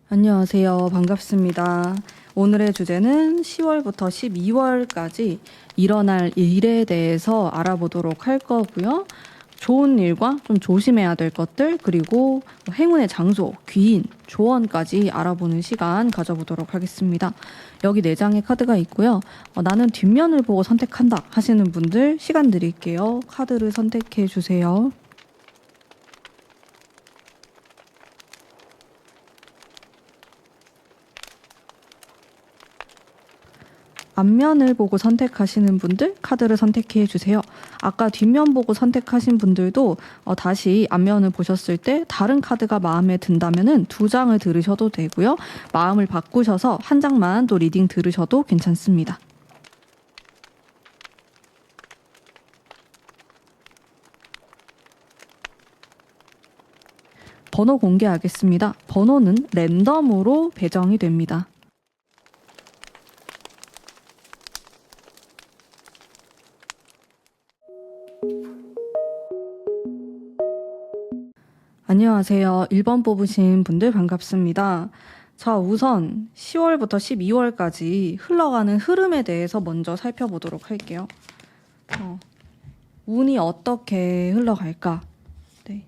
안녕하세요. 반갑습니다. 오늘의 주제는 10월부터 12월까지 일어날 일에 대해서 알아보도록 할 거고요. 좋은 일과 좀 조심해야 될 것들, 그리고 행운의 장소, 귀인, 조언까지 알아보는 시간 가져보도록 하겠습니다. 여기 4장의 카드가 있고요. 나는 뒷면을 보고 선택한다 하시는 분들 시간 드릴게요. 카드를 선택해 주세요. 앞면을 보고 선택하시는 분들 카드를 선택해 주세요. 아까 뒷면 보고 선택하신 분들도 다시 앞면을 보셨을 때 다른 카드가 마음에 든다면은 2장을 들으셔도 되고요. 마음을 바꾸셔서 1장만 또 리딩 들으셔도 괜찮습니다. 번호 공개하겠습니다. 번호는 랜덤으로 배정이 됩니다. 안녕하세요. 1번 뽑으신 분들 반갑습니다. 자, 우선 10월부터 12월까지 흘러가는 흐름에 대해서 먼저 살펴보도록 할게요. 운이 어떻게 흘러갈까? 네.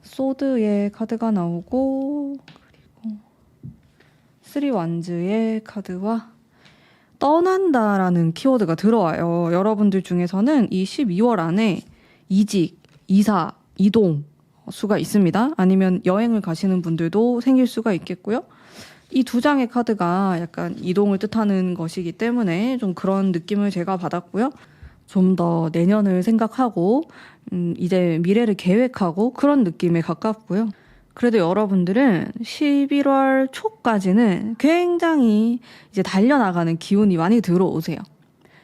소드의 카드가 나오고, 그리고 3 완즈의 카드와 떠난다라는 키워드가 들어와요. 여러분들 중에서는 이 12월 안에 이직, 이사, 이동 수가 있습니다. 아니면 여행을 가시는 분들도 생길 수가 있겠고요. 이 2장의 카드가 약간 이동을 뜻하는 것이기 때문에 좀 그런 느낌을 제가 받았고요. 좀 더 내년을 생각하고 이제 미래를 계획하고 그런 느낌에 가깝고요. 그래도 여러분들은 11월 초까지는 굉장히 이제 달려나가는 기운이 많이 들어오세요.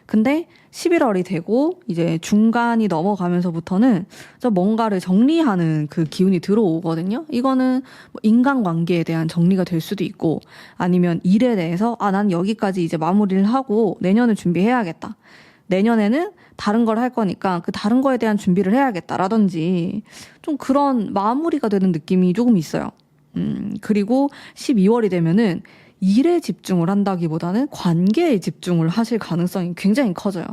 근데 11월이 되고 이제 중간이 넘어가면서부터는 뭔가를 정리하는 그 기운이 들어오거든요. 이거는 뭐 인간관계에 대한 정리가 될 수도 있고 아니면 일에 대해서 난 여기까지 이제 마무리를 하고 내년을 준비해야겠다. 내년에는 다른 걸 할 거니까 그 다른 거에 대한 준비를 해야겠다라든지 좀 그런 마무리가 되는 느낌이 조금 있어요. 그리고 12월이 되면은 일에 집중을 한다기보다는 관계에 집중을 하실 가능성이 굉장히 커져요.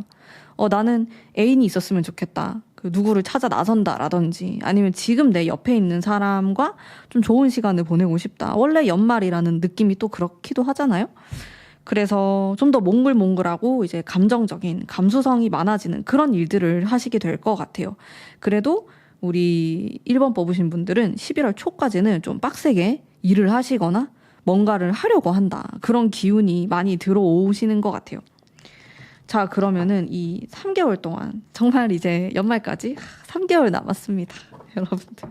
나는 애인이 있었으면 좋겠다. 그 누구를 찾아 나선다라든지 아니면 지금 내 옆에 있는 사람과 좀 좋은 시간을 보내고 싶다. 원래 연말이라는 느낌이 또 그렇기도 하잖아요. 그래서 좀 더 몽글몽글하고 이제 감정적인 감수성이 많아지는 그런 일들을 하시게 될 것 같아요. 그래도 우리 1번 뽑으신 분들은 11월 초까지는 좀 빡세게 일을 하시거나 뭔가를 하려고 한다. 그런 기운이 많이 들어오시는 것 같아요. 자, 그러면은 이 3개월 동안 정말 이제 연말까지 3개월 남았습니다. 여러분들.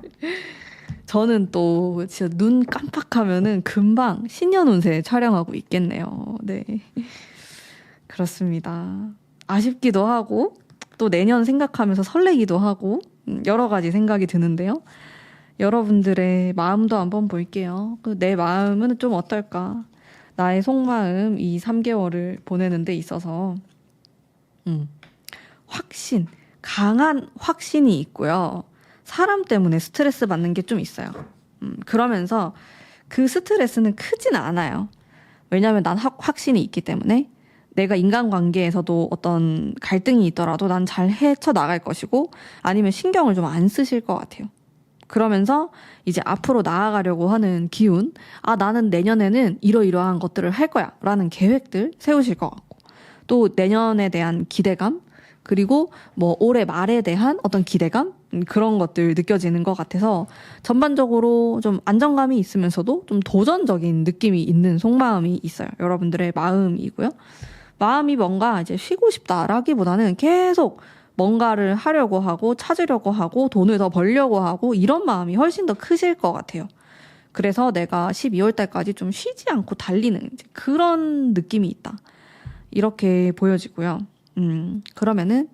저는 또 진짜 눈 깜빡하면은 금방 신년 운세 촬영하고 있겠네요. 네. 그렇습니다. 아쉽기도 하고 또 내년 생각하면서 설레기도 하고 여러 가지 생각이 드는데요. 여러분들의 마음도 한번 볼게요. 내 마음은 좀 어떨까? 나의 속마음 이 3개월을 보내는 데 있어서 확신, 강한 확신이 있고요. 사람 때문에 스트레스 받는 게 좀 있어요. 그러면서 그 스트레스는 크진 않아요. 왜냐하면 난 확신이 있기 때문에 내가 인간관계에서도 어떤 갈등이 있더라도 난 잘 헤쳐나갈 것이고 아니면 신경을 좀 안 쓰실 것 같아요. 그러면서 이제 앞으로 나아가려고 하는 기운, 나는 내년에는 이러이러한 것들을 할 거야 라는 계획들 세우실 것 같고 또 내년에 대한 기대감, 그리고 뭐 올해 말에 대한 어떤 기대감, 그런 것들 느껴지는 것 같아서 전반적으로 좀 안정감이 있으면서도 좀 도전적인 느낌이 있는 속마음이 있어요. 여러분들의 마음이고요. 마음이 뭔가 이제 쉬고 싶다라기보다는 계속 뭔가를 하려고 하고 찾으려고 하고 돈을 더 벌려고 하고 이런 마음이 훨씬 더 크실 것 같아요. 그래서 내가 12월 달까지 좀 쉬지 않고 달리는 그런 느낌이 있다. 이렇게 보여지고요. 그러면은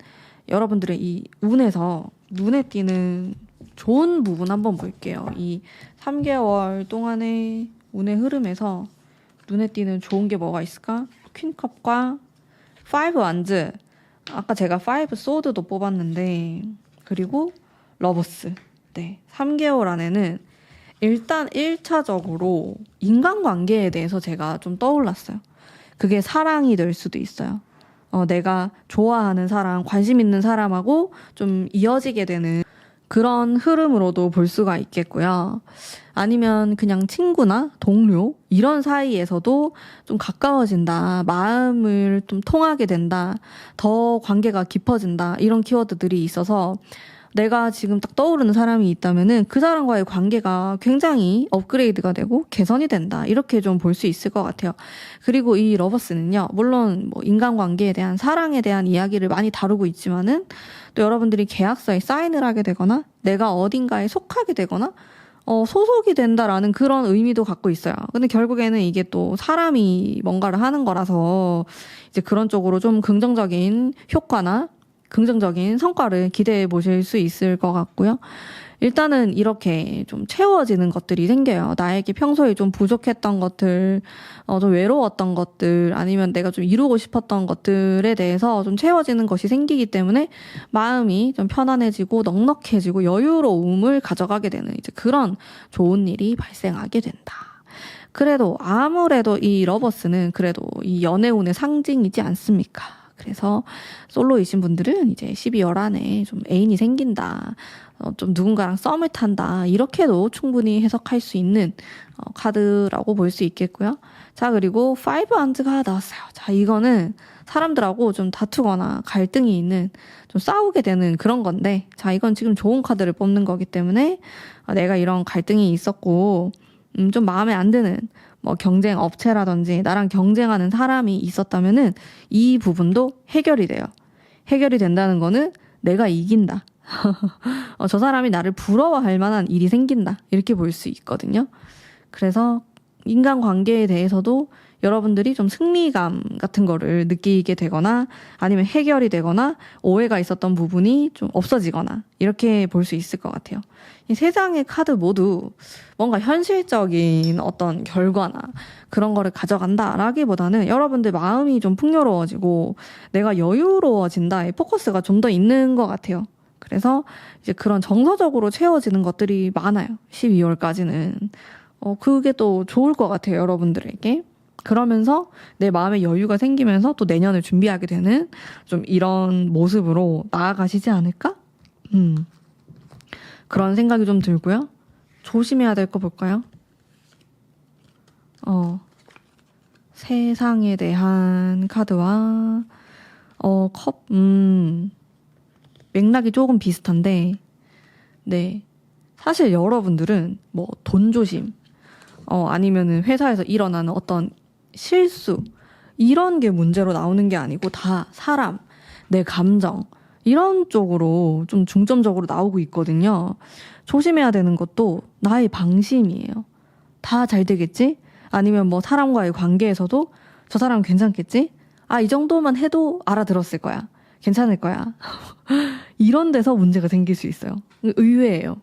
여러분들의 이 운에서 눈에 띄는 좋은 부분 한번 볼게요. 이 3개월 동안의 운의 흐름에서 눈에 띄는 좋은 게 뭐가 있을까? 퀸컵과 5 완즈. 아까 제가 5 소드도 뽑았는데, 그리고 러버스. 네, 3개월 안에는 일단 1차적으로 인간관계에 대해서 제가 좀 떠올랐어요. 그게 사랑이 될 수도 있어요. 내가 좋아하는 사람, 관심 있는 사람하고 좀 이어지게 되는 그런 흐름으로도 볼 수가 있겠고요. 아니면 그냥 친구나 동료 이런 사이에서도 좀 가까워진다, 마음을 좀 통하게 된다, 더 관계가 깊어진다 이런 키워드들이 있어서 내가 지금 딱 떠오르는 사람이 있다면은 그 사람과의 관계가 굉장히 업그레이드가 되고 개선이 된다 이렇게 좀 볼 수 있을 것 같아요. 그리고 이 러버스는요, 물론 뭐 인간관계에 대한 사랑에 대한 이야기를 많이 다루고 있지만은 또 여러분들이 계약서에 사인을 하게 되거나 내가 어딘가에 속하게 되거나 소속이 된다라는 그런 의미도 갖고 있어요. 근데 결국에는 이게 또 사람이 뭔가를 하는 거라서 이제 그런 쪽으로 좀 긍정적인 효과나 긍정적인 성과를 기대해 보실 수 있을 것 같고요. 일단은 이렇게 좀 채워지는 것들이 생겨요. 나에게 평소에 좀 부족했던 것들, 좀 외로웠던 것들, 아니면 내가 좀 이루고 싶었던 것들에 대해서 좀 채워지는 것이 생기기 때문에 마음이 좀 편안해지고 넉넉해지고 여유로움을 가져가게 되는 이제 그런 좋은 일이 발생하게 된다. 그래도 아무래도 이 러버스는 그래도 이 연애운의 상징이지 않습니까? 그래서 솔로이신 분들은 이제 12월 안에 좀 애인이 생긴다, 좀 누군가랑 썸을 탄다, 이렇게도 충분히 해석할 수 있는 카드라고 볼 수 있겠고요. 자, 그리고 5 안즈가 나왔어요. 자, 이거는 사람들하고 좀 다투거나 갈등이 있는, 좀 싸우게 되는 그런 건데, 자, 이건 지금 좋은 카드를 뽑는 거기 때문에 내가 이런 갈등이 있었고 좀 마음에 안 드는 뭐 경쟁 업체라든지 나랑 경쟁하는 사람이 있었다면은 이 부분도 해결이 돼요. 해결이 된다는 거는 내가 이긴다. 저 사람이 나를 부러워할 만한 일이 생긴다. 이렇게 볼 수 있거든요. 그래서 인간관계에 대해서도 여러분들이 좀 승리감 같은 거를 느끼게 되거나 아니면 해결이 되거나 오해가 있었던 부분이 좀 없어지거나 이렇게 볼 수 있을 것 같아요. 이 세 장의 카드 모두 뭔가 현실적인 어떤 결과나 그런 거를 가져간다라기보다는 여러분들 마음이 좀 풍요로워지고 내가 여유로워진다에 포커스가 좀 더 있는 것 같아요. 그래서 이제 그런 정서적으로 채워지는 것들이 많아요. 12월까지는. 그게 또 좋을 것 같아요, 여러분들에게. 그러면서 내 마음에 여유가 생기면서 또 내년을 준비하게 되는 좀 이런 모습으로 나아가시지 않을까? 그런 생각이 좀 들고요. 조심해야 될 거 볼까요? 세상에 대한 카드와 맥락이 조금 비슷한데, 네. 사실 여러분들은 뭐 돈 조심, 아니면은 회사에서 일어나는 어떤 실수, 이런 게 문제로 나오는 게 아니고 다 사람, 내 감정, 이런 쪽으로 좀 중점적으로 나오고 있거든요. 조심해야 되는 것도 나의 방심이에요. 다 잘 되겠지? 아니면 뭐 사람과의 관계에서도 저 사람 괜찮겠지? 이 정도만 해도 알아들었을 거야. 괜찮을 거야. 이런 데서 문제가 생길 수 있어요. 의외예요.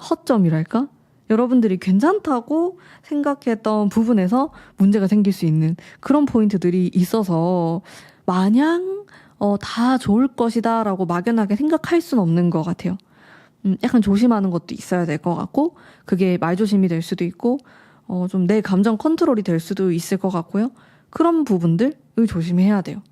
허점이랄까? 여러분들이 괜찮다고 생각했던 부분에서 문제가 생길 수 있는 그런 포인트들이 있어서 마냥 다 좋을 것이다 라고 막연하게 생각할 수는 없는 것 같아요. 약간 조심하는 것도 있어야 될 것 같고, 그게 말조심이 될 수도 있고, 좀 내 감정 컨트롤이 될 수도 있을 것 같고요. 그런 부분들을 조심해야 돼요.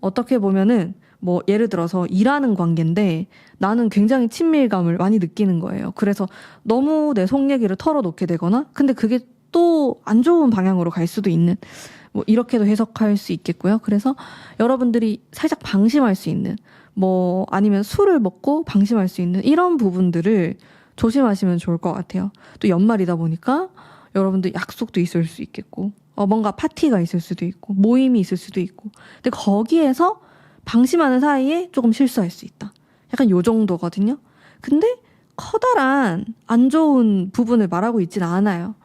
어떻게 보면은 뭐 예를 들어서 일하는 관계인데 나는 굉장히 친밀감을 많이 느끼는 거예요. 그래서 너무 내 속 얘기를 털어놓게 되거나, 근데 그게 또 안 좋은 방향으로 갈 수도 있는, 뭐 이렇게도 해석할 수 있겠고요. 그래서 여러분들이 살짝 방심할 수 있는, 뭐 아니면 술을 먹고 방심할 수 있는 이런 부분들을 조심하시면 좋을 것 같아요. 또 연말이다 보니까 여러분들 약속도 있을 수 있겠고, 뭔가 파티가 있을 수도 있고, 모임이 있을 수도 있고, 근데 거기에서 방심하는 사이에 조금 실수할 수 있다. 약간 요 정도거든요. 근데 커다란 안 좋은 부분을 말하고 있진 않아요.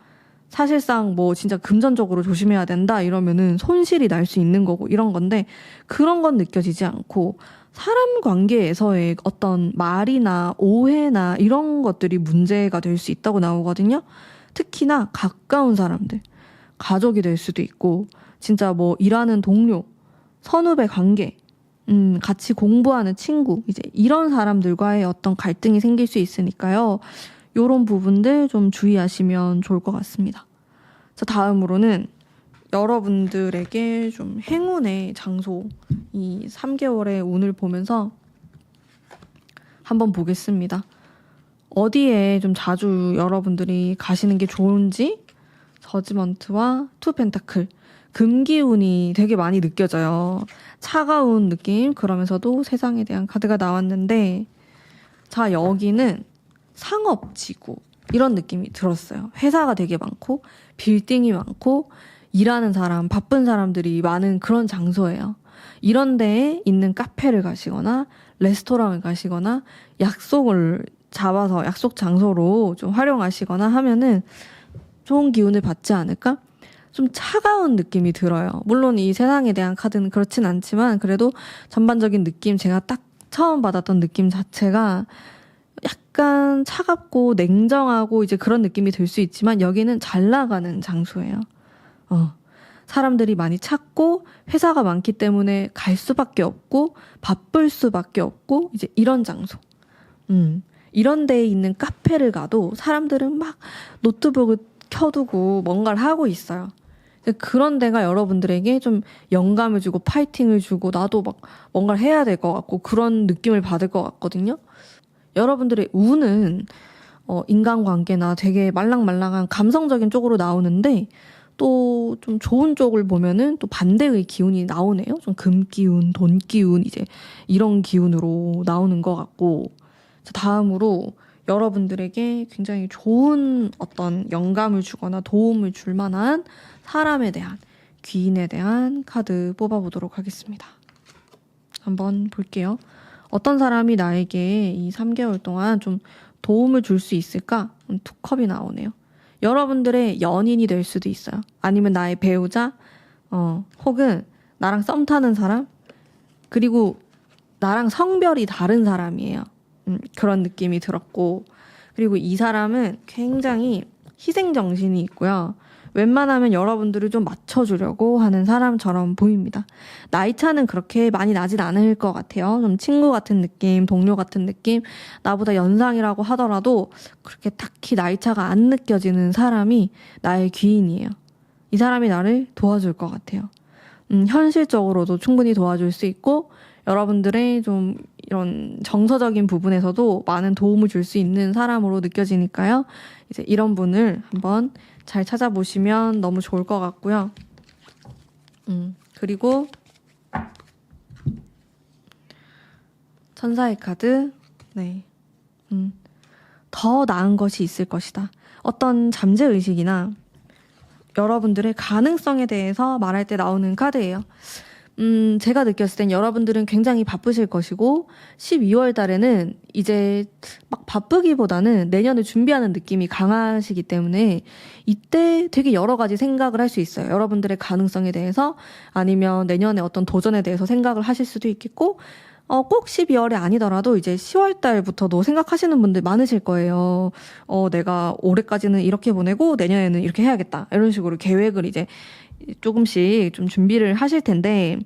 사실상 뭐 진짜 금전적으로 조심해야 된다 이러면은 손실이 날 수 있는 거고 이런 건데, 그런 건 느껴지지 않고 사람 관계에서의 어떤 말이나 오해나 이런 것들이 문제가 될 수 있다고 나오거든요. 특히나 가까운 사람들, 가족이 될 수도 있고, 진짜 뭐 일하는 동료, 선후배 관계, 같이 공부하는 친구, 이제 이런 사람들과의 어떤 갈등이 생길 수 있으니까요. 요런 부분들 좀 주의하시면 좋을 것 같습니다. 자, 다음으로는 여러분들에게 좀 행운의 장소, 이 3개월의 운을 보면서 한번 보겠습니다. 어디에 좀 자주 여러분들이 가시는 게 좋은지. 저지먼트와 투 펜타클, 금기운이 되게 많이 느껴져요. 차가운 느낌, 그러면서도 세상에 대한 카드가 나왔는데, 자, 여기는 상업지구 이런 느낌이 들었어요. 회사가 되게 많고 빌딩이 많고 일하는 사람, 바쁜 사람들이 많은 그런 장소예요. 이런 데에 있는 카페를 가시거나 레스토랑을 가시거나 약속을 잡아서 약속 장소로 좀 활용하시거나 하면은 좋은 기운을 받지 않을까? 좀 차가운 느낌이 들어요. 물론 이 세상에 대한 카드는 그렇진 않지만 그래도 전반적인 느낌, 제가 딱 처음 받았던 느낌 자체가 약간 차갑고 냉정하고 이제 그런 느낌이 들 수 있지만 여기는 잘 나가는 장소예요. 사람들이 많이 찾고 회사가 많기 때문에 갈 수밖에 없고 바쁠 수밖에 없고 이제 이런 장소. 이런 데에 있는 카페를 가도 사람들은 막 노트북을 켜두고 뭔가를 하고 있어요. 그런 데가 여러분들에게 좀 영감을 주고 파이팅을 주고 나도 막 뭔가를 해야 될 것 같고 그런 느낌을 받을 것 같거든요. 여러분들의 운은 인간관계나 되게 말랑말랑한 감성적인 쪽으로 나오는데 또 좀 좋은 쪽을 보면은 또 반대의 기운이 나오네요. 좀 금기운, 돈기운 이제 이런 기운으로 나오는 것 같고. 자, 다음으로 여러분들에게 굉장히 좋은 어떤 영감을 주거나 도움을 줄 만한 사람에 대한, 귀인에 대한 카드 뽑아보도록 하겠습니다. 한번 볼게요. 어떤 사람이 나에게 이 3개월 동안 좀 도움을 줄 수 있을까? 두 컵이 나오네요. 여러분들의 연인이 될 수도 있어요. 아니면 나의 배우자, 혹은 나랑 썸 타는 사람, 그리고 나랑 성별이 다른 사람이에요. 그런 느낌이 들었고, 그리고 이 사람은 굉장히 희생정신이 있고요. 웬만하면 여러분들을 좀 맞춰주려고 하는 사람처럼 보입니다. 나이 차는 그렇게 많이 나진 않을 것 같아요. 좀 친구 같은 느낌, 동료 같은 느낌, 나보다 연상이라고 하더라도 그렇게 딱히 나이 차가 안 느껴지는 사람이 나의 귀인이에요. 이 사람이 나를 도와줄 것 같아요. 현실적으로도 충분히 도와줄 수 있고 여러분들의 좀 이런 정서적인 부분에서도 많은 도움을 줄 수 있는 사람으로 느껴지니까요. 이제 이런 분을 한번 잘 찾아보시면 너무 좋을 것 같고요. 그리고 천사의 카드, 네, 더 나은 것이 있을 것이다. 어떤 잠재의식이나 여러분들의 가능성에 대해서 말할 때 나오는 카드예요. 제가 느꼈을 땐 여러분들은 굉장히 바쁘실 것이고 12월 달에는 이제 막 바쁘기보다는 내년을 준비하는 느낌이 강하시기 때문에 이때 되게 여러 가지 생각을 할 수 있어요. 여러분들의 가능성에 대해서 아니면 내년에 어떤 도전에 대해서 생각을 하실 수도 있겠고 꼭 12월이 아니더라도 이제 10월 달부터도 생각하시는 분들 많으실 거예요. 내가 올해까지는 이렇게 보내고 내년에는 이렇게 해야겠다. 이런 식으로 계획을 이제 조금씩 좀 준비를 하실 텐데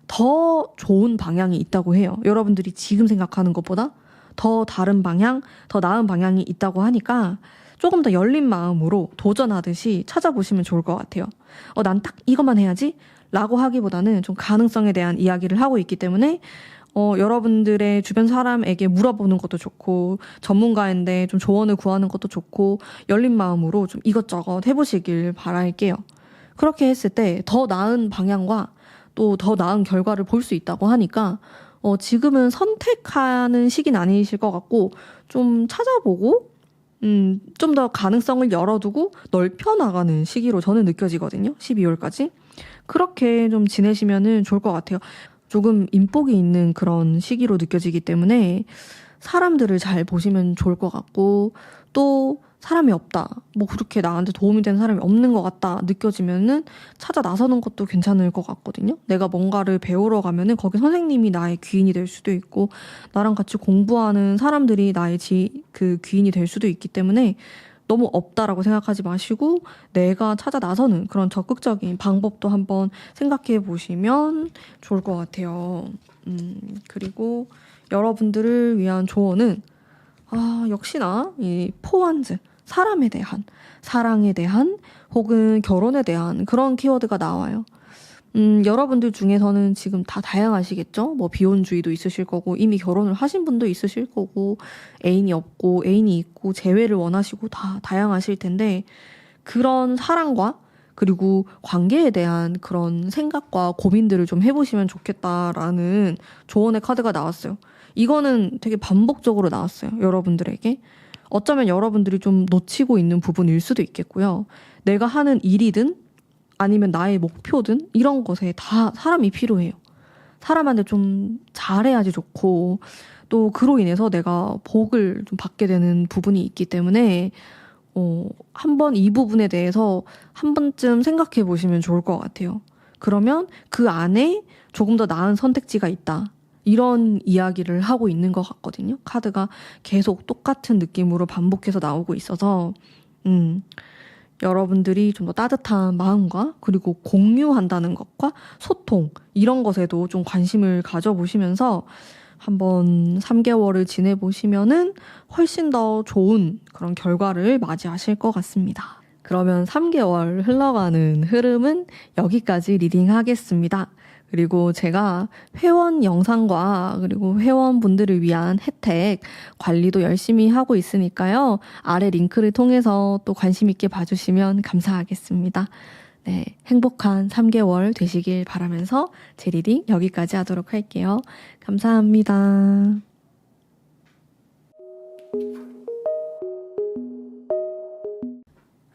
더 좋은 방향이 있다고 해요. 여러분들이 지금 생각하는 것보다 더 다른 방향, 더 나은 방향이 있다고 하니까 조금 더 열린 마음으로 도전하듯이 찾아보시면 좋을 것 같아요. 난 딱 이것만 해야지? 라고 하기보다는 좀 가능성에 대한 이야기를 하고 있기 때문에 여러분들의 주변 사람에게 물어보는 것도 좋고 전문가인데 좀 조언을 구하는 것도 좋고 열린 마음으로 좀 이것저것 해보시길 바랄게요. 그렇게 했을 때 더 나은 방향과 또 더 나은 결과를 볼 수 있다고 하니까 지금은 선택하는 시기는 아니실 것 같고 좀 찾아보고 좀 더 가능성을 열어두고 넓혀나가는 시기로 저는 느껴지거든요. 12월까지. 그렇게 좀 지내시면은 좋을 것 같아요. 조금 인복이 있는 그런 시기로 느껴지기 때문에 사람들을 잘 보시면 좋을 것 같고 또 사람이 없다. 뭐 그렇게 나한테 도움이 되는 사람이 없는 것 같다 느껴지면은 찾아 나서는 것도 괜찮을 것 같거든요. 내가 뭔가를 배우러 가면은 거기 선생님이 나의 귀인이 될 수도 있고 나랑 같이 공부하는 사람들이 나의 그 귀인이 될 수도 있기 때문에 너무 없다라고 생각하지 마시고 내가 찾아 나서는 그런 적극적인 방법도 한번 생각해 보시면 좋을 것 같아요. 그리고 여러분들을 위한 조언은 역시나 이 포완즈, 사람에 대한, 사랑에 대한 혹은 결혼에 대한 그런 키워드가 나와요. 여러분들 중에서는 지금 다 다양하시겠죠? 뭐 비혼주의도 있으실 거고 이미 결혼을 하신 분도 있으실 거고 애인이 없고 애인이 있고 재회를 원하시고 다 다양하실 텐데 그런 사랑과 그리고 관계에 대한 그런 생각과 고민들을 좀 해보시면 좋겠다라는 조언의 카드가 나왔어요. 이거는 되게 반복적으로 나왔어요. 여러분들에게. 어쩌면 여러분들이 좀 놓치고 있는 부분일 수도 있겠고요. 내가 하는 일이든 아니면 나의 목표든 이런 것에 다 사람이 필요해요. 사람한테 좀 잘해야지 좋고 또 그로 인해서 내가 복을 좀 받게 되는 부분이 있기 때문에 한번 이 부분에 대해서 한 번쯤 생각해 보시면 좋을 것 같아요. 그러면 그 안에 조금 더 나은 선택지가 있다. 이런 이야기를 하고 있는 것 같거든요. 카드가 계속 똑같은 느낌으로 반복해서 나오고 있어서 여러분들이 좀 더 따뜻한 마음과 그리고 공유한다는 것과 소통 이런 것에도 좀 관심을 가져보시면서 한번 3개월을 지내보시면은 훨씬 더 좋은 그런 결과를 맞이하실 것 같습니다. 그러면 3개월 흘러가는 흐름은 여기까지 리딩하겠습니다. 그리고 제가 회원 영상과 그리고 회원분들을 위한 혜택 관리도 열심히 하고 있으니까요. 아래 링크를 통해서 또 관심 있게 봐주시면 감사하겠습니다. 네, 행복한 3개월 되시길 바라면서 제 리딩 여기까지 하도록 할게요. 감사합니다.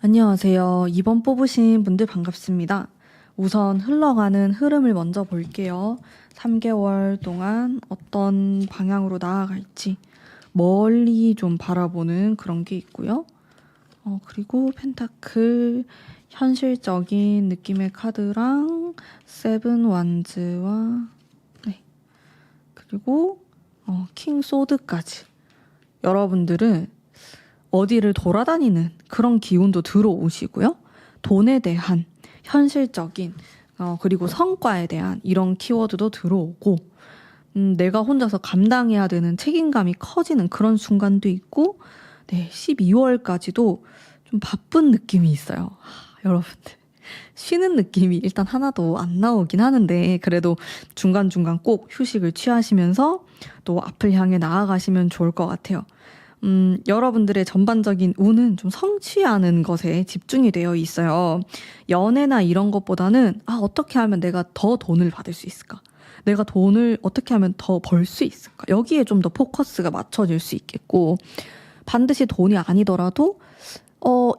안녕하세요. 2번 뽑으신 분들 반갑습니다. 우선 흘러가는 흐름을 먼저 볼게요. 3개월 동안 어떤 방향으로 나아갈지 멀리 좀 바라보는 그런 게 있고요. 그리고 펜타클 현실적인 느낌의 카드랑 세븐 완즈와 그리고 킹 소드까지 여러분들은 어디를 돌아다니는 그런 기운도 들어오시고요. 돈에 대한 현실적인 그리고 성과에 대한 이런 키워드도 들어오고 내가 혼자서 감당해야 되는 책임감이 커지는 그런 순간도 있고 12월까지도 좀 바쁜 느낌이 있어요. 여러분들 쉬는 느낌이 일단 하나도 안 나오긴 하는데 그래도 중간중간 꼭 휴식을 취하시면서 또 앞을 향해 나아가시면 좋을 것 같아요. 여러분들의 전반적인 운은 좀 성취하는 것에 집중이 되어 있어요. 연애나 이런 것보다는 어떻게 하면 내가 더 돈을 받을 수 있을까? 내가 돈을 어떻게 하면 더 벌 수 있을까? 여기에 좀 더 포커스가 맞춰질 수 있겠고 반드시 돈이 아니더라도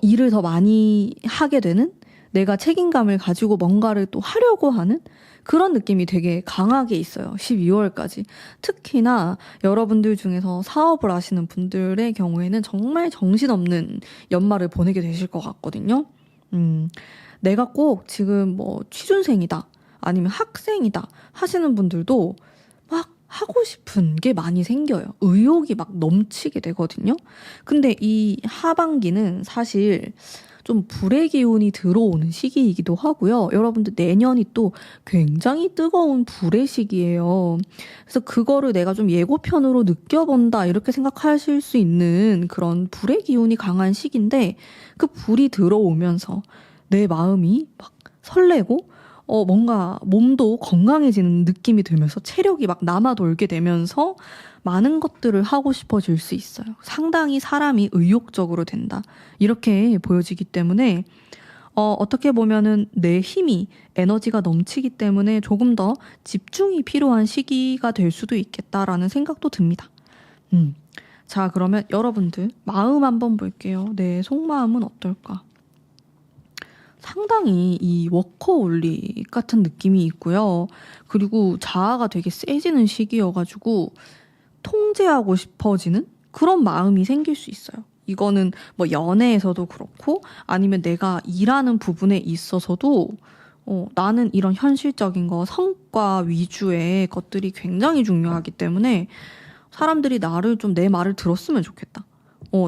일을 더 많이 하게 되는 내가 책임감을 가지고 뭔가를 또 하려고 하는 그런 느낌이 되게 강하게 있어요. 12월까지. 특히나 여러분들 중에서 사업을 하시는 분들의 경우에는 정말 정신없는 연말을 보내게 되실 것 같거든요. 내가 꼭 지금 뭐 취준생이다 아니면 학생이다 하시는 분들도 막 하고 싶은 게 많이 생겨요. 의욕이 막 넘치게 되거든요. 근데 이 하반기는 사실 좀 불의 기운이 들어오는 시기이기도 하고요. 여러분들 내년이 또 굉장히 뜨거운 불의 시기예요. 그래서 그거를 내가 좀 예고편으로 느껴본다 이렇게 생각하실 수 있는 그런 불의 기운이 강한 시기인데 그 불이 들어오면서 내 마음이 막 설레고 뭔가 몸도 건강해지는 느낌이 들면서 체력이 막 남아 돌게 되면서 많은 것들을 하고 싶어질 수 있어요. 상당히 사람이 의욕적으로 된다. 이렇게 보여지기 때문에 어떻게 보면은 내 힘이 에너지가 넘치기 때문에 조금 더 집중이 필요한 시기가 될 수도 있겠다라는 생각도 듭니다. 자, 그러면 여러분들 마음 한번 볼게요. 내 속마음은 어떨까? 상당히 이 워커홀릭 같은 느낌이 있고요. 그리고 자아가 되게 세지는 시기여가지고 통제하고 싶어지는 그런 마음이 생길 수 있어요. 이거는 뭐 연애에서도 그렇고 아니면 내가 일하는 부분에 있어서도 나는 이런 현실적인 거 성과 위주의 것들이 굉장히 중요하기 때문에 사람들이 나를 좀 내 말을 들었으면 좋겠다.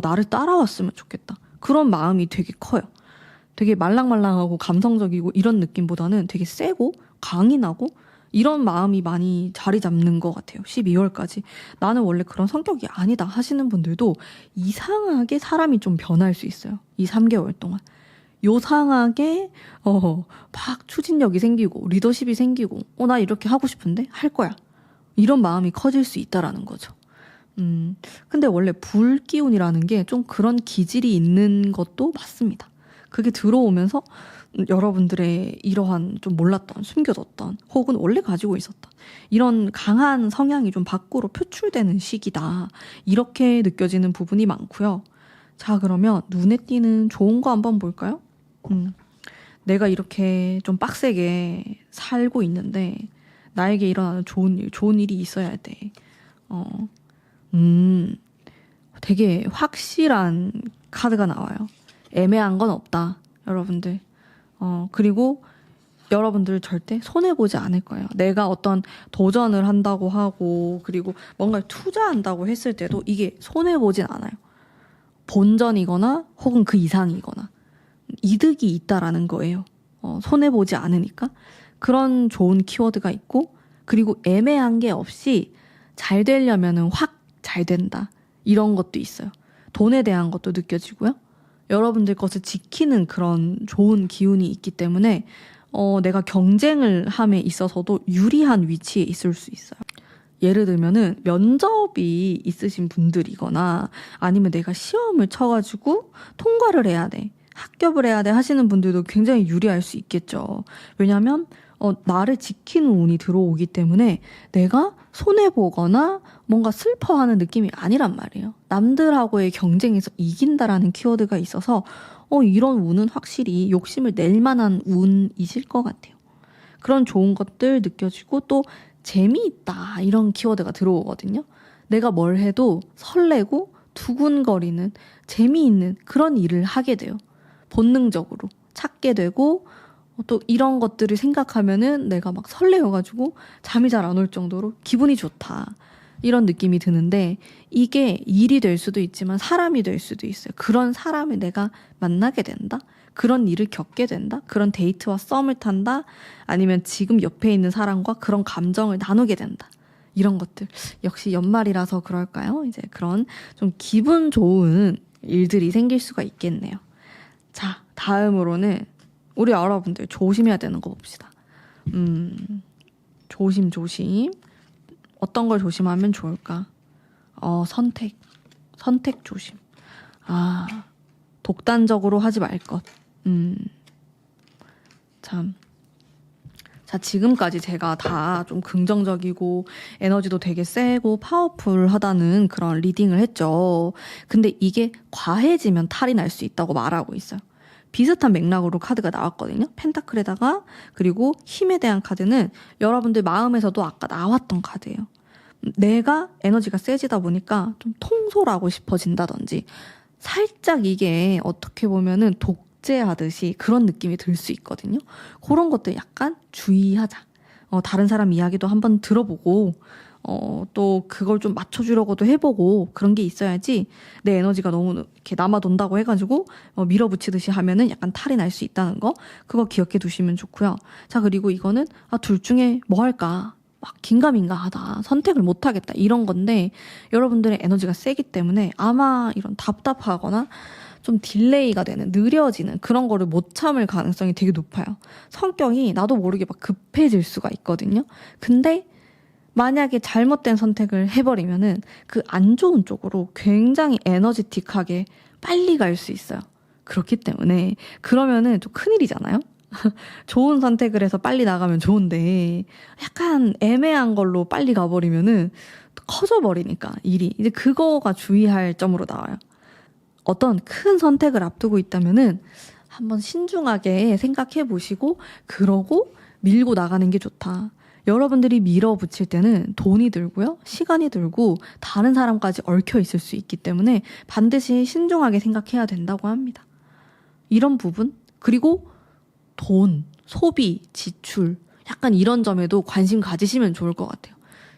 나를 따라왔으면 좋겠다. 그런 마음이 되게 커요. 되게 말랑말랑하고 감성적이고 이런 느낌보다는 되게 세고 강인하고 이런 마음이 많이 자리 잡는 것 같아요. 12월까지. 나는 원래 그런 성격이 아니다 하시는 분들도 이상하게 사람이 좀 변할 수 있어요. 이 3개월 동안. 요상하게 막 추진력이 생기고 리더십이 생기고 나 이렇게 하고 싶은데 할 거야. 이런 마음이 커질 수 있다라는 거죠. 근데 원래 불기운이라는 게 좀 그런 기질이 있는 것도 맞습니다. 그게 들어오면서 여러분들의 이러한 좀 몰랐던, 숨겨뒀던, 혹은 원래 가지고 있었던 이런 강한 성향이 좀 밖으로 표출되는 시기다. 이렇게 느껴지는 부분이 많고요. 자, 그러면 눈에 띄는 좋은 거 한번 볼까요? 내가 이렇게 좀 빡세게 살고 있는데 나에게 일어나는 좋은 일이 있어야 돼. 되게 확실한 카드가 나와요. 애매한 건 없다, 여러분들. 그리고 여러분들 절대 손해보지 않을 거예요. 내가 어떤 도전을 한다고 하고, 그리고 뭔가를 투자한다고 했을 때도 이게 손해보진 않아요. 본전이거나 혹은 그 이상이거나 이득이 있다라는 거예요. 손해보지 않으니까. 그런 좋은 키워드가 있고, 그리고 애매한 게 없이 잘 되려면은 확 잘 된다. 이런 것도 있어요. 돈에 대한 것도 느껴지고요. 여러분들 것을 지키는 그런 좋은 기운이 있기 때문에 내가 경쟁을 함에 있어서도 유리한 위치에 있을 수 있어요. 예를 들면은 면접이 있으신 분들이거나 아니면 내가 시험을 쳐가지고 통과를 해야 돼. 합격을 해야 돼 하시는 분들도 굉장히 유리할 수 있겠죠. 왜냐하면 나를 지키는 운이 들어오기 때문에 내가 손해보거나 뭔가 슬퍼하는 느낌이 아니란 말이에요. 남들하고의 경쟁에서 이긴다라는 키워드가 있어서 이런 운은 확실히 욕심을 낼 만한 운이실 것 같아요. 그런 좋은 것들 느껴지고 또 재미있다 이런 키워드가 들어오거든요. 내가 뭘 해도 설레고 두근거리는 재미있는 그런 일을 하게 돼요. 본능적으로 찾게 되고 또 이런 것들을 생각하면은 내가 막 설레어가지고 잠이 잘 안 올 정도로 기분이 좋다. 이런 느낌이 드는데 이게 일이 될 수도 있지만 사람이 될 수도 있어요. 그런 사람을 내가 만나게 된다? 그런 일을 겪게 된다? 그런 데이트와 썸을 탄다? 아니면 지금 옆에 있는 사람과 그런 감정을 나누게 된다? 이런 것들. 역시 연말이라서 그럴까요? 이제 그런 좀 기분 좋은 일들이 생길 수가 있겠네요. 자, 다음으로는 우리 여러분들 조심해야 되는 거 봅시다. 조심. 어떤 걸 조심하면 좋을까? 선택 조심. 독단적으로 하지 말 것. 참. 자, 지금까지 제가 다 좀 긍정적이고 에너지도 되게 세고 파워풀하다는 그런 리딩을 했죠. 근데 이게 과해지면 탈이 날 수 있다고 말하고 있어요. 비슷한 맥락으로 카드가 나왔거든요. 펜타클에다가 그리고 힘에 대한 카드는 여러분들 마음에서도 아까 나왔던 카드예요. 내가 에너지가 세지다 보니까 좀 통솔하고 싶어진다든지 살짝 이게 어떻게 보면은 독재하듯이 그런 느낌이 들 수 있거든요. 그런 것들 약간 주의하자. 다른 사람 이야기도 한번 들어보고 또 그걸 좀 맞춰주려고도 해보고 그런 게 있어야지 내 에너지가 너무 이렇게 남아돈다고 해가지고 밀어붙이듯이 하면은 약간 탈이 날 수 있다는 거 그거 기억해 두시면 좋고요. 자, 그리고 이거는 둘 중에 뭐 할까 막 긴가민가하다 선택을 못하겠다 이런 건데 여러분들의 에너지가 세기 때문에 아마 이런 답답하거나 좀 딜레이가 되는 느려지는 그런 거를 못 참을 가능성이 되게 높아요. 성격이 나도 모르게 막 급해질 수가 있거든요. 근데 만약에 잘못된 선택을 해버리면은 그 안 좋은 쪽으로 굉장히 에너지틱하게 빨리 갈 수 있어요. 그렇기 때문에 그러면은 좀 큰일이잖아요. 좋은 선택을 해서 빨리 나가면 좋은데 약간 애매한 걸로 빨리 가버리면은 커져버리니까 일이 이제 그거가 주의할 점으로 나와요. 어떤 큰 선택을 앞두고 있다면은 한번 신중하게 생각해 보시고 그러고 밀고 나가는 게 좋다. 여러분들이 밀어붙일 때는 돈이 들고요. 시간이 들고 다른 사람까지 얽혀 있을 수 있기 때문에 반드시 신중하게 생각해야 된다고 합니다. 이런 부분 그리고 돈, 소비, 지출 약간 이런 점에도 관심 가지시면 좋을 것 같아요.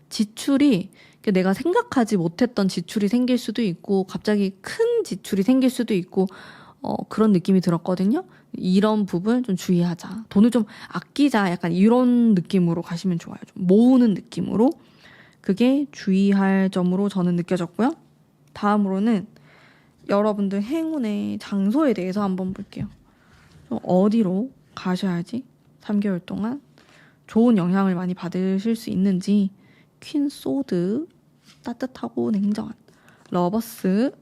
지출이 내가 생각하지 못했던 지출이 생길 수도 있고 갑자기 큰 지출이 생길 수도 있고 그런 느낌이 들었거든요. 이런 부분 좀 주의하자. 돈을 좀 아끼자. 약간 이런 느낌으로 가시면 좋아요. 좀 모으는 느낌으로. 그게 주의할 점으로 저는 느껴졌고요. 다음으로는 여러분들 행운의 장소에 대해서 한번 볼게요. 좀 어디로 가셔야지 3개월 동안 좋은 영향을 많이 받으실 수 있는지. 퀸 소드, 따뜻하고 냉정한 러버스,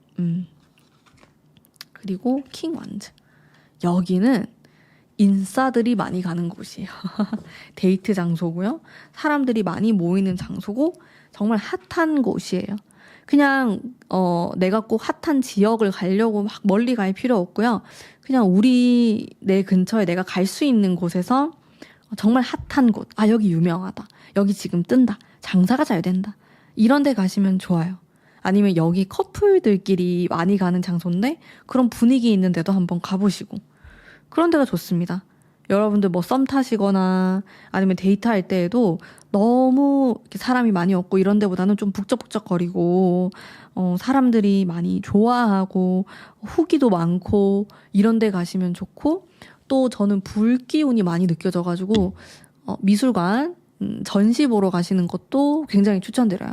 그리고 킹 완즈. 여기는 인싸들이 많이 가는 곳이에요. 데이트 장소고요. 사람들이 많이 모이는 장소고 정말 핫한 곳이에요. 그냥 내가 꼭 핫한 지역을 가려고 막 멀리 갈 필요 없고요. 그냥 내 근처에 내가 갈 수 있는 곳에서 정말 핫한 곳. 아, 여기 유명하다. 여기 지금 뜬다. 장사가 잘 된다. 이런 데 가시면 좋아요. 아니면 여기 커플들끼리 많이 가는 장소인데 그런 분위기 있는 데도 한번 가보시고. 그런 데가 좋습니다. 여러분들 뭐 썸 타시거나 아니면 데이트할 때에도 너무 이렇게 사람이 많이 없고 이런 데보다는 좀 북적북적거리고 사람들이 많이 좋아하고 후기도 많고 이런 데 가시면 좋고, 또 저는 불기운이 많이 느껴져가지고 미술관 전시 보러 가시는 것도 굉장히 추천드려요.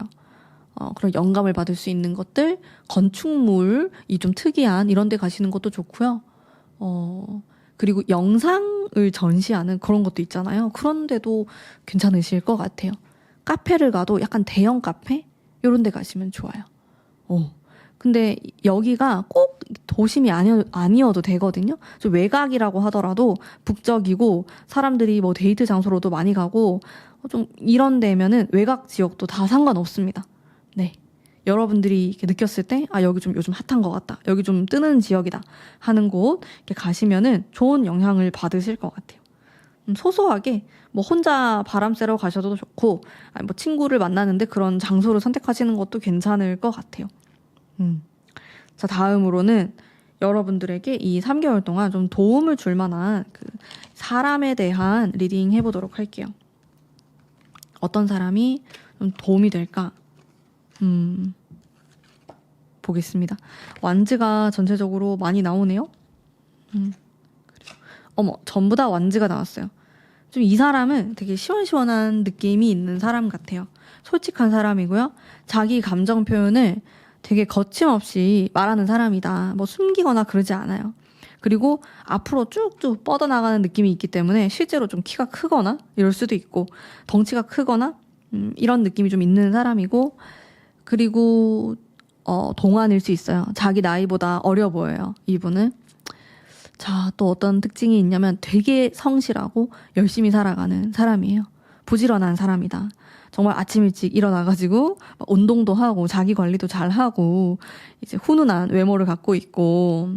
그런 영감을 받을 수 있는 것들, 건축물이 좀 특이한 이런 데 가시는 것도 좋고요. 그리고 영상을 전시하는 그런 것도 있잖아요. 그런 데도 괜찮으실 것 같아요. 카페를 가도 약간 대형 카페? 이런 데 가시면 좋아요. 근데 여기가 꼭 도심이 아니어도 되거든요. 좀 외곽이라고 하더라도 북적이고 사람들이 뭐 데이트 장소로도 많이 가고 좀 이런 데면은 외곽 지역도 다 상관없습니다. 네. 여러분들이 이렇게 느꼈을 때, 아, 여기 좀 요즘 핫한 것 같다. 여기 좀 뜨는 지역이다. 하는 곳 이렇게 가시면은 좋은 영향을 받으실 것 같아요. 소소하게 뭐 혼자 바람 쐬러 가셔도 좋고, 아니 뭐 친구를 만나는데 그런 장소를 선택하시는 것도 괜찮을 것 같아요. 자, 다음으로는 여러분들에게 이 3개월 동안 좀 도움을 줄 만한 그 사람에 대한 리딩 해보도록 할게요. 어떤 사람이 좀 도움이 될까? 보겠습니다. 완즈가 전체적으로 많이 나오네요. 어머, 전부 다 완즈가 나왔어요. 좀 이 사람은 되게 시원시원한 느낌이 있는 사람 같아요. 솔직한 사람이고요. 자기 감정 표현을 되게 거침없이 말하는 사람이다. 뭐 숨기거나 그러지 않아요. 그리고 앞으로 쭉쭉 뻗어나가는 느낌이 있기 때문에 실제로 좀 키가 크거나 이럴 수도 있고, 덩치가 크거나 이런 느낌이 좀 있는 사람이고, 그리고 동안일 수 있어요. 자기 나이보다 어려 보여요, 이분은. 자, 또 어떤 특징이 있냐면 되게 성실하고 열심히 살아가는 사람이에요. 부지런한 사람이다. 정말 아침 일찍 일어나가지고 운동도 하고 자기 관리도 잘 하고 이제 훈훈한 외모를 갖고 있고,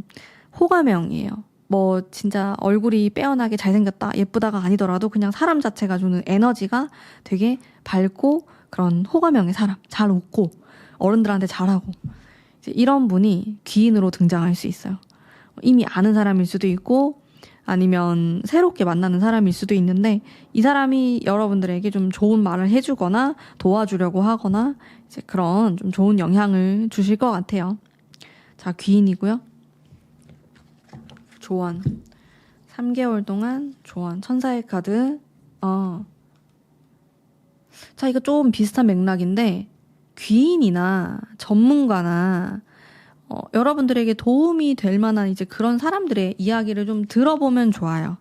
호감형이에요. 뭐 진짜 얼굴이 빼어나게 잘생겼다, 예쁘다가 아니더라도 그냥 사람 자체가 주는 에너지가 되게 밝고 그런 호감형의 사람. 잘 웃고 어른들한테 잘하고, 이제 이런 분이 귀인으로 등장할 수 있어요. 이미 아는 사람일 수도 있고 아니면 새롭게 만나는 사람일 수도 있는데, 이 사람이 여러분들에게 좀 좋은 말을 해주거나 도와주려고 하거나 이제 그런 좀 좋은 영향을 주실 것 같아요. 자, 귀인이고요. 조언. 3개월 동안 조언. 천사의 카드. 자, 이거 좀 비슷한 맥락인데, 귀인이나 전문가나 여러분들에게 도움이 될 만한 이제 그런 사람들의 이야기를 좀 들어보면 좋아요.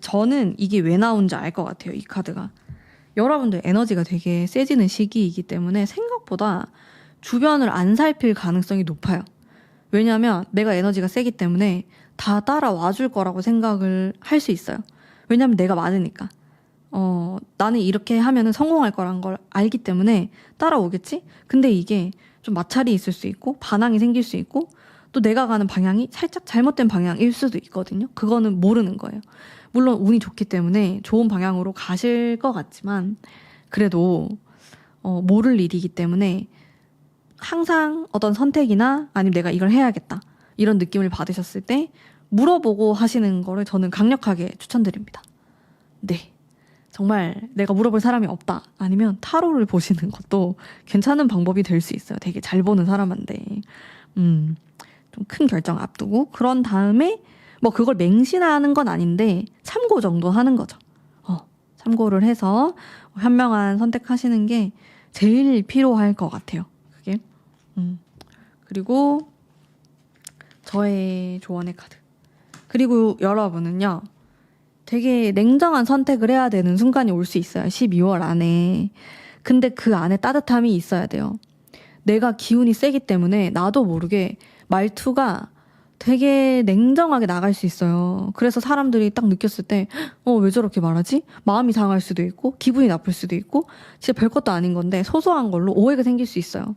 저는 이게 왜 나온지 알 것 같아요, 이 카드가. 여러분들 에너지가 되게 세지는 시기이기 때문에 생각보다 주변을 안 살필 가능성이 높아요. 왜냐하면 내가 에너지가 세기 때문에 다 따라와 줄 거라고 생각을 할 수 있어요. 왜냐하면 내가 많으니까. 나는 이렇게 하면은 성공할 거란 걸 알기 때문에 따라오겠지? 근데 이게 좀 마찰이 있을 수 있고 반항이 생길 수 있고, 또 내가 가는 방향이 살짝 잘못된 방향일 수도 있거든요. 그거는 모르는 거예요. 물론 운이 좋기 때문에 좋은 방향으로 가실 것 같지만 그래도 모를 일이기 때문에 항상 어떤 선택이나 아니면 내가 이걸 해야겠다 이런 느낌을 받으셨을 때 물어보고 하시는 거를 저는 강력하게 추천드립니다. 네. 정말 내가 물어볼 사람이 없다, 아니면 타로를 보시는 것도 괜찮은 방법이 될 수 있어요. 되게 잘 보는 사람한테. 좀 큰 결정 앞두고 그런 다음에 뭐 그걸 맹신하는 건 아닌데 참고 정도 하는 거죠. 참고를 해서 현명한 선택하시는 게 제일 필요할 것 같아요. 그게. 그리고 저의 조언의 카드. 그리고 여러분은요, 되게 냉정한 선택을 해야 되는 순간이 올 수 있어요. 12월 안에. 근데 그 안에 따뜻함이 있어야 돼요. 내가 기운이 세기 때문에 나도 모르게 말투가 되게 냉정하게 나갈 수 있어요. 그래서 사람들이 딱 느꼈을 때, 왜 저렇게 말하지? 마음이 상할 수도 있고, 기분이 나쁠 수도 있고, 진짜 별것도 아닌 건데, 소소한 걸로 오해가 생길 수 있어요.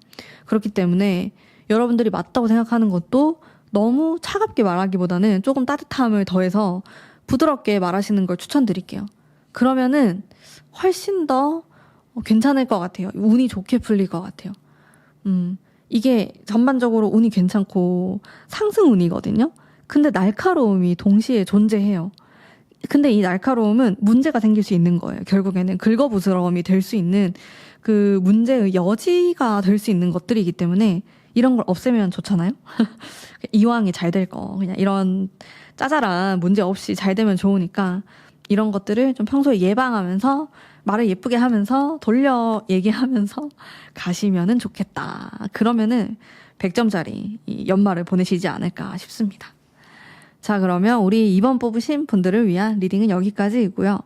그렇기 때문에 여러분들이 맞다고 생각하는 것도 너무 차갑게 말하기보다는 조금 따뜻함을 더해서 부드럽게 말하시는 걸 추천드릴게요. 그러면은 훨씬 더 괜찮을 것 같아요. 운이 좋게 풀릴 것 같아요. 이게 전반적으로 운이 괜찮고 상승운이거든요. 근데 날카로움이 동시에 존재해요. 근데 이 날카로움은 문제가 생길 수 있는 거예요. 결국에는 긁어부스러움이 될 수 있는 그 문제의 여지가 될 수 있는 것들이기 때문에 이런 걸 없애면 좋잖아요. 이왕이 잘 될 거, 그냥 이런 짜잘한 문제 없이 잘 되면 좋으니까 이런 것들을 좀 평소에 예방하면서 말을 예쁘게 하면서 돌려 얘기하면서 가시면은 좋겠다. 그러면은 100점짜리 이 연말을 보내시지 않을까 싶습니다. 자, 그러면 우리 이번 뽑으신 분들을 위한 리딩은 여기까지이고요.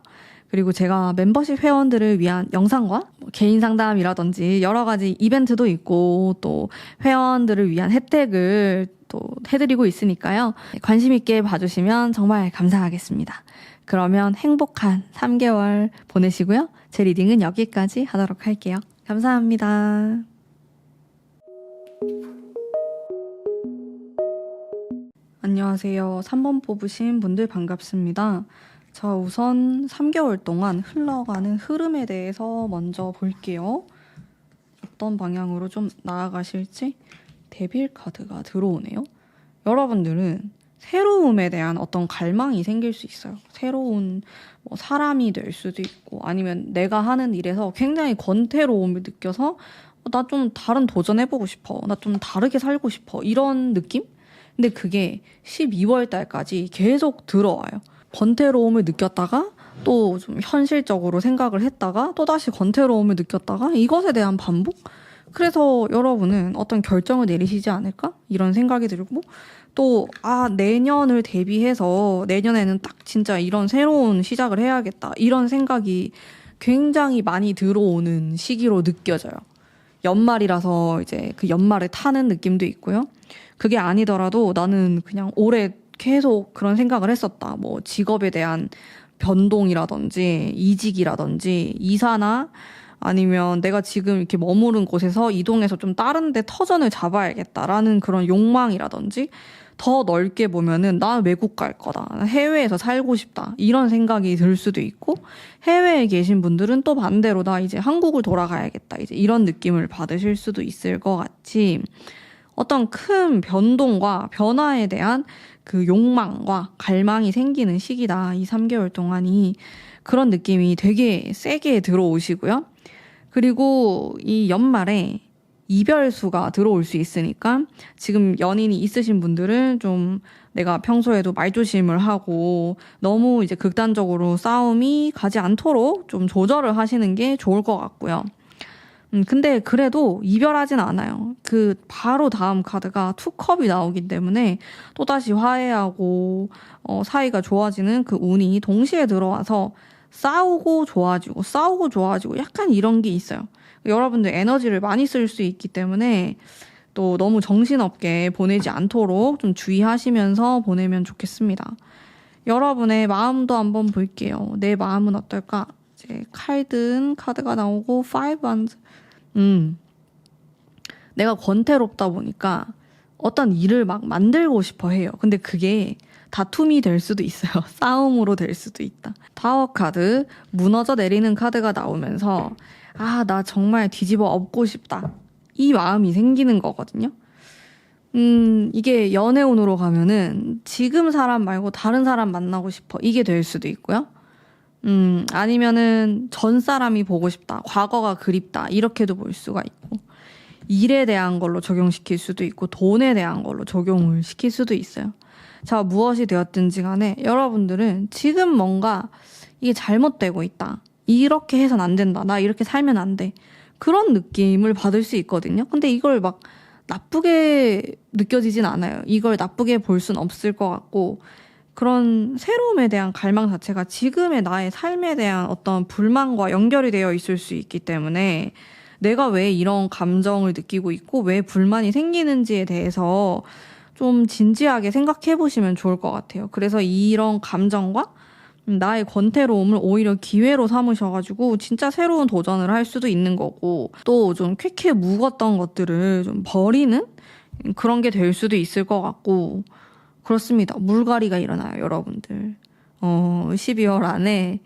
그리고 제가 멤버십 회원들을 위한 영상과 개인 상담이라든지 여러 가지 이벤트도 있고 또 회원들을 위한 혜택을 또 해드리고 있으니까요. 관심 있게 봐주시면 정말 감사하겠습니다. 그러면 행복한 3개월 보내시고요. 제 리딩은 여기까지 하도록 할게요. 감사합니다. 안녕하세요. 3번 뽑으신 분들 반갑습니다. 자, 우선 3개월 동안 흘러가는 흐름에 대해서 먼저 볼게요. 어떤 방향으로 좀 나아가실지. 데빌 카드가 들어오네요. 여러분들은 새로움에 대한 어떤 갈망이 생길 수 있어요. 새로운 사람이 될 수도 있고 아니면 내가 하는 일에서 굉장히 권태로움을 느껴서 나 좀 다른 도전해보고 싶어. 나 좀 다르게 살고 싶어. 이런 느낌? 근데 그게 12월 달까지 계속 들어와요. 권태로움을 느꼈다가 또 좀 현실적으로 생각을 했다가 또다시 권태로움을 느꼈다가 이것에 대한 반복? 그래서 여러분은 어떤 결정을 내리시지 않을까? 이런 생각이 들고 또 내년을 대비해서 내년에는 딱 진짜 이런 새로운 시작을 해야겠다. 이런 생각이 굉장히 많이 들어오는 시기로 느껴져요. 연말이라서 이제 그 연말을 타는 느낌도 있고요. 그게 아니더라도 나는 그냥 올해 계속 그런 생각을 했었다. 뭐 직업에 대한 변동이라든지 이직이라든지 이사나 아니면 내가 지금 이렇게 머무른 곳에서 이동해서 좀 다른 데 터전을 잡아야겠다라는 그런 욕망이라든지 더 넓게 보면은 나 외국 갈 거다. 해외에서 살고 싶다. 이런 생각이 들 수도 있고 해외에 계신 분들은 또 반대로 나 이제 한국을 돌아가야겠다. 이제 이런 느낌을 받으실 수도 있을 것 같이 어떤 큰 변동과 변화에 대한 그 욕망과 갈망이 생기는 시기다. 이 3개월 동안이 그런 느낌이 되게 세게 들어오시고요. 그리고 이 연말에 이별수가 들어올 수 있으니까 지금 연인이 있으신 분들은 좀 내가 평소에도 말조심을 하고 너무 이제 극단적으로 싸움이 가지 않도록 좀 조절을 하시는 게 좋을 것 같고요. 근데 그래도 이별하진 않아요. 그 바로 다음 카드가 투컵이 나오기 때문에 또다시 화해하고 사이가 좋아지는 그 운이 동시에 들어와서 싸우고 좋아지고 약간 이런 게 있어요. 여러분들 에너지를 많이 쓸 수 있기 때문에 또 너무 정신없게 보내지 않도록 좀 주의하시면서 보내면 좋겠습니다. 여러분의 마음도 한번 볼게요. 내 마음은 어떨까? 이제 칼든 카드가 나오고 5 wands. 내가 권태롭다 보니까 어떤 일을 막 만들고 싶어 해요. 근데 그게 다툼이 될 수도 있어요. 싸움으로 될 수도 있다. 타워 카드, 무너져 내리는 카드가 나오면서 나 정말 뒤집어 엎고 싶다. 이 마음이 생기는 거거든요. 이게 연애운으로 가면은 지금 사람 말고 다른 사람 만나고 싶어. 이게 될 수도 있고요. 아니면은 전 사람이 보고 싶다. 과거가 그립다. 이렇게도 볼 수가 있고. 일에 대한 걸로 적용시킬 수도 있고 돈에 대한 걸로 적용을 시킬 수도 있어요. 자, 무엇이 되었든지 간에 여러분들은 지금 뭔가 이게 잘못되고 있다. 이렇게 해선 안 된다. 나 이렇게 살면 안 돼. 그런 느낌을 받을 수 있거든요. 근데 이걸 막 나쁘게 느껴지진 않아요. 이걸 나쁘게 볼 순 없을 것 같고, 그런 새로움에 대한 갈망 자체가 지금의 나의 삶에 대한 어떤 불만과 연결이 되어 있을 수 있기 때문에 내가 왜 이런 감정을 느끼고 있고 왜 불만이 생기는지에 대해서 좀 진지하게 생각해 보시면 좋을 것 같아요. 그래서 이런 감정과 나의 권태로움을 오히려 기회로 삼으셔가지고 진짜 새로운 도전을 할 수도 있는 거고, 또 좀 쾌쾌 묵었던 것들을 좀 버리는 그런 게 될 수도 있을 것 같고, 그렇습니다. 물갈이가 일어나요, 여러분들. 12월 안에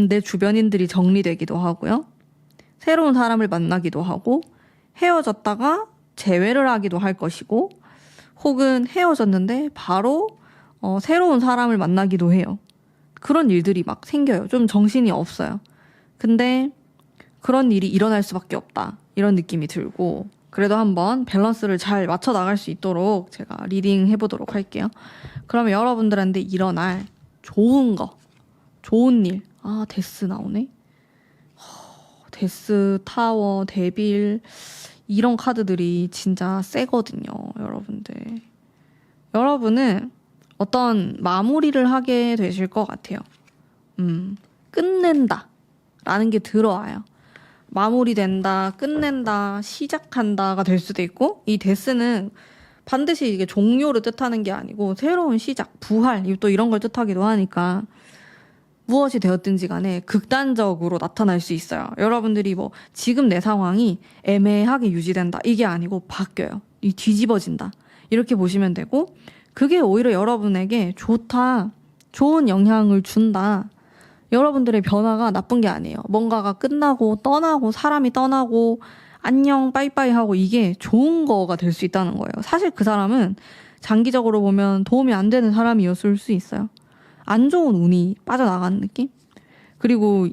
내 주변인들이 정리되기도 하고요. 새로운 사람을 만나기도 하고, 헤어졌다가 재회를 하기도 할 것이고, 혹은 헤어졌는데 바로 새로운 사람을 만나기도 해요. 그런 일들이 막 생겨요. 좀 정신이 없어요. 근데 그런 일이 일어날 수밖에 없다. 이런 느낌이 들고, 그래도 한번 밸런스를 잘 맞춰 나갈 수 있도록 제가 리딩 해보도록 할게요. 그러면 여러분들한테 일어날 좋은 거, 좋은 일. 아, 데스 나오네. 데스, 타워, 데빌, 이런 카드들이 진짜 세거든요, 여러분들. 여러분은 어떤 마무리를 하게 되실 것 같아요. 끝낸다 라는 게 들어와요. 마무리된다, 끝낸다, 시작한다가 될 수도 있고, 이 데스는 반드시 이게 종료를 뜻하는 게 아니고 새로운 시작, 부활, 또 이런 걸 뜻하기도 하니까 무엇이 되었든지 간에 극단적으로 나타날 수 있어요. 여러분들이 뭐 지금 내 상황이 애매하게 유지된다, 이게 아니고 바뀌어요. 이 뒤집어진다, 이렇게 보시면 되고, 그게 오히려 여러분에게 좋다, 좋은 영향을 준다. 여러분들의 변화가 나쁜 게 아니에요. 뭔가가 끝나고 떠나고 사람이 떠나고 안녕 빠이빠이 하고 이게 좋은 거가 될 수 있다는 거예요. 사실 그 사람은 장기적으로 보면 도움이 안 되는 사람이었을 수 있어요. 안 좋은 운이 빠져나가는 느낌? 그리고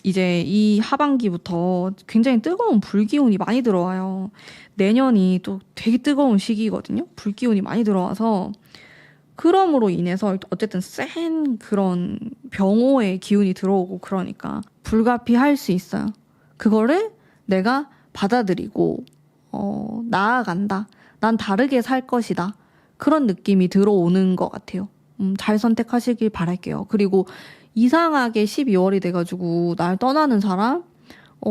이제 이 하반기부터 굉장히 뜨거운 불기운이 많이 들어와요. 내년이 또 되게 뜨거운 시기거든요. 불기운이 많이 들어와서 그럼으로 인해서 어쨌든 센 그런 병호의 기운이 들어오고, 그러니까 불가피할 수 있어요. 그거를 내가 받아들이고 나아간다. 난 다르게 살 것이다. 그런 느낌이 들어오는 것 같아요. 잘 선택하시길 바랄게요. 그리고 이상하게 12월이 돼가지고 날 떠나는 사람,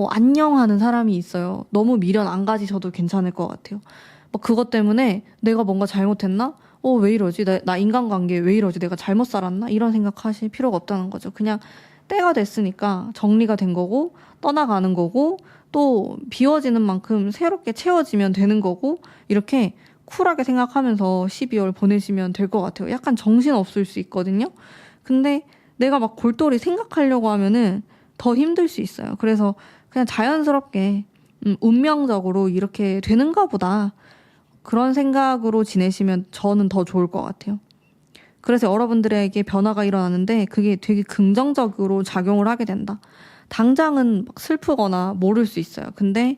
안녕하는 사람이 있어요. 너무 미련 안 가지셔도 괜찮을 것 같아요. 뭐 그것 때문에 내가 뭔가 잘못했나? 왜 이러지? 나 인간관계 왜 이러지? 내가 잘못 살았나? 이런 생각하실 필요가 없다는 거죠. 그냥 때가 됐으니까 정리가 된 거고, 떠나가는 거고, 또 비워지는 만큼 새롭게 채워지면 되는 거고, 이렇게 쿨하게 생각하면서 12월 보내시면 될 것 같아요. 약간 정신없을 수 있거든요. 근데 내가 막 골똘히 생각하려고 하면은 더 힘들 수 있어요. 그래서 그냥 자연스럽게 운명적으로 이렇게 되는가 보다, 그런 생각으로 지내시면 저는 더 좋을 것 같아요. 그래서 여러분들에게 변화가 일어나는데 그게 되게 긍정적으로 작용을 하게 된다. 당장은 막 슬프거나 모를 수 있어요. 근데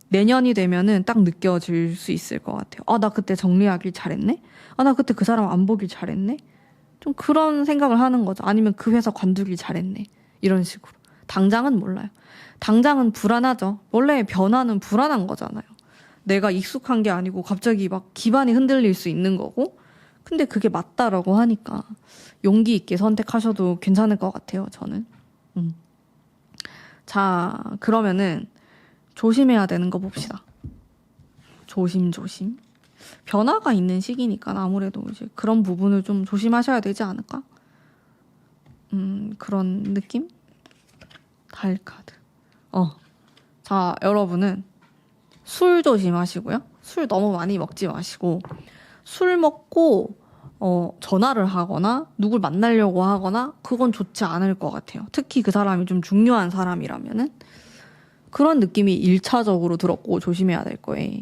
내년이 되면은 딱 느껴질 수 있을 것 같아요. 나 그때 정리하길 잘했네? 나 그때 그 사람 안 보길 잘했네? 좀 그런 생각을 하는 거죠. 아니면 그 회사 관두길 잘했네, 이런 식으로. 당장은 몰라요. 당장은 불안하죠. 원래 변화는 불안한 거잖아요. 내가 익숙한 게 아니고 갑자기 막 기반이 흔들릴 수 있는 거고, 근데 그게 맞다라고 하니까 용기 있게 선택하셔도 괜찮을 것 같아요, 저는. 자, 그러면은 조심해야 되는 거 봅시다. 조심조심. 변화가 있는 시기니까 아무래도 이제 그런 부분을 좀 조심하셔야 되지 않을까? 그런 느낌? 달 카드. 자, 여러분은 술 조심하시고요. 술 너무 많이 먹지 마시고, 술 먹고 전화를 하거나 누굴 만나려고 하거나 그건 좋지 않을 것 같아요. 특히 그 사람이 좀 중요한 사람이라면은. 그런 느낌이 1차적으로 들었고 조심해야 될 거예요.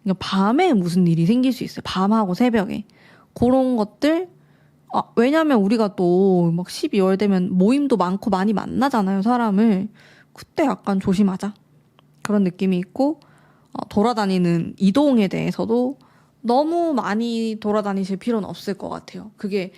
그러니까 밤에 무슨 일이 생길 수 있어요. 밤하고 새벽에. 그런 것들. 왜냐면 우리가 또 막 12월 되면 모임도 많고 많이 만나잖아요, 사람을. 그때 약간 조심하자. 그런 느낌이 있고, 돌아다니는 이동에 대해서도 너무 많이 돌아다니실 필요는 없을 것 같아요. 그게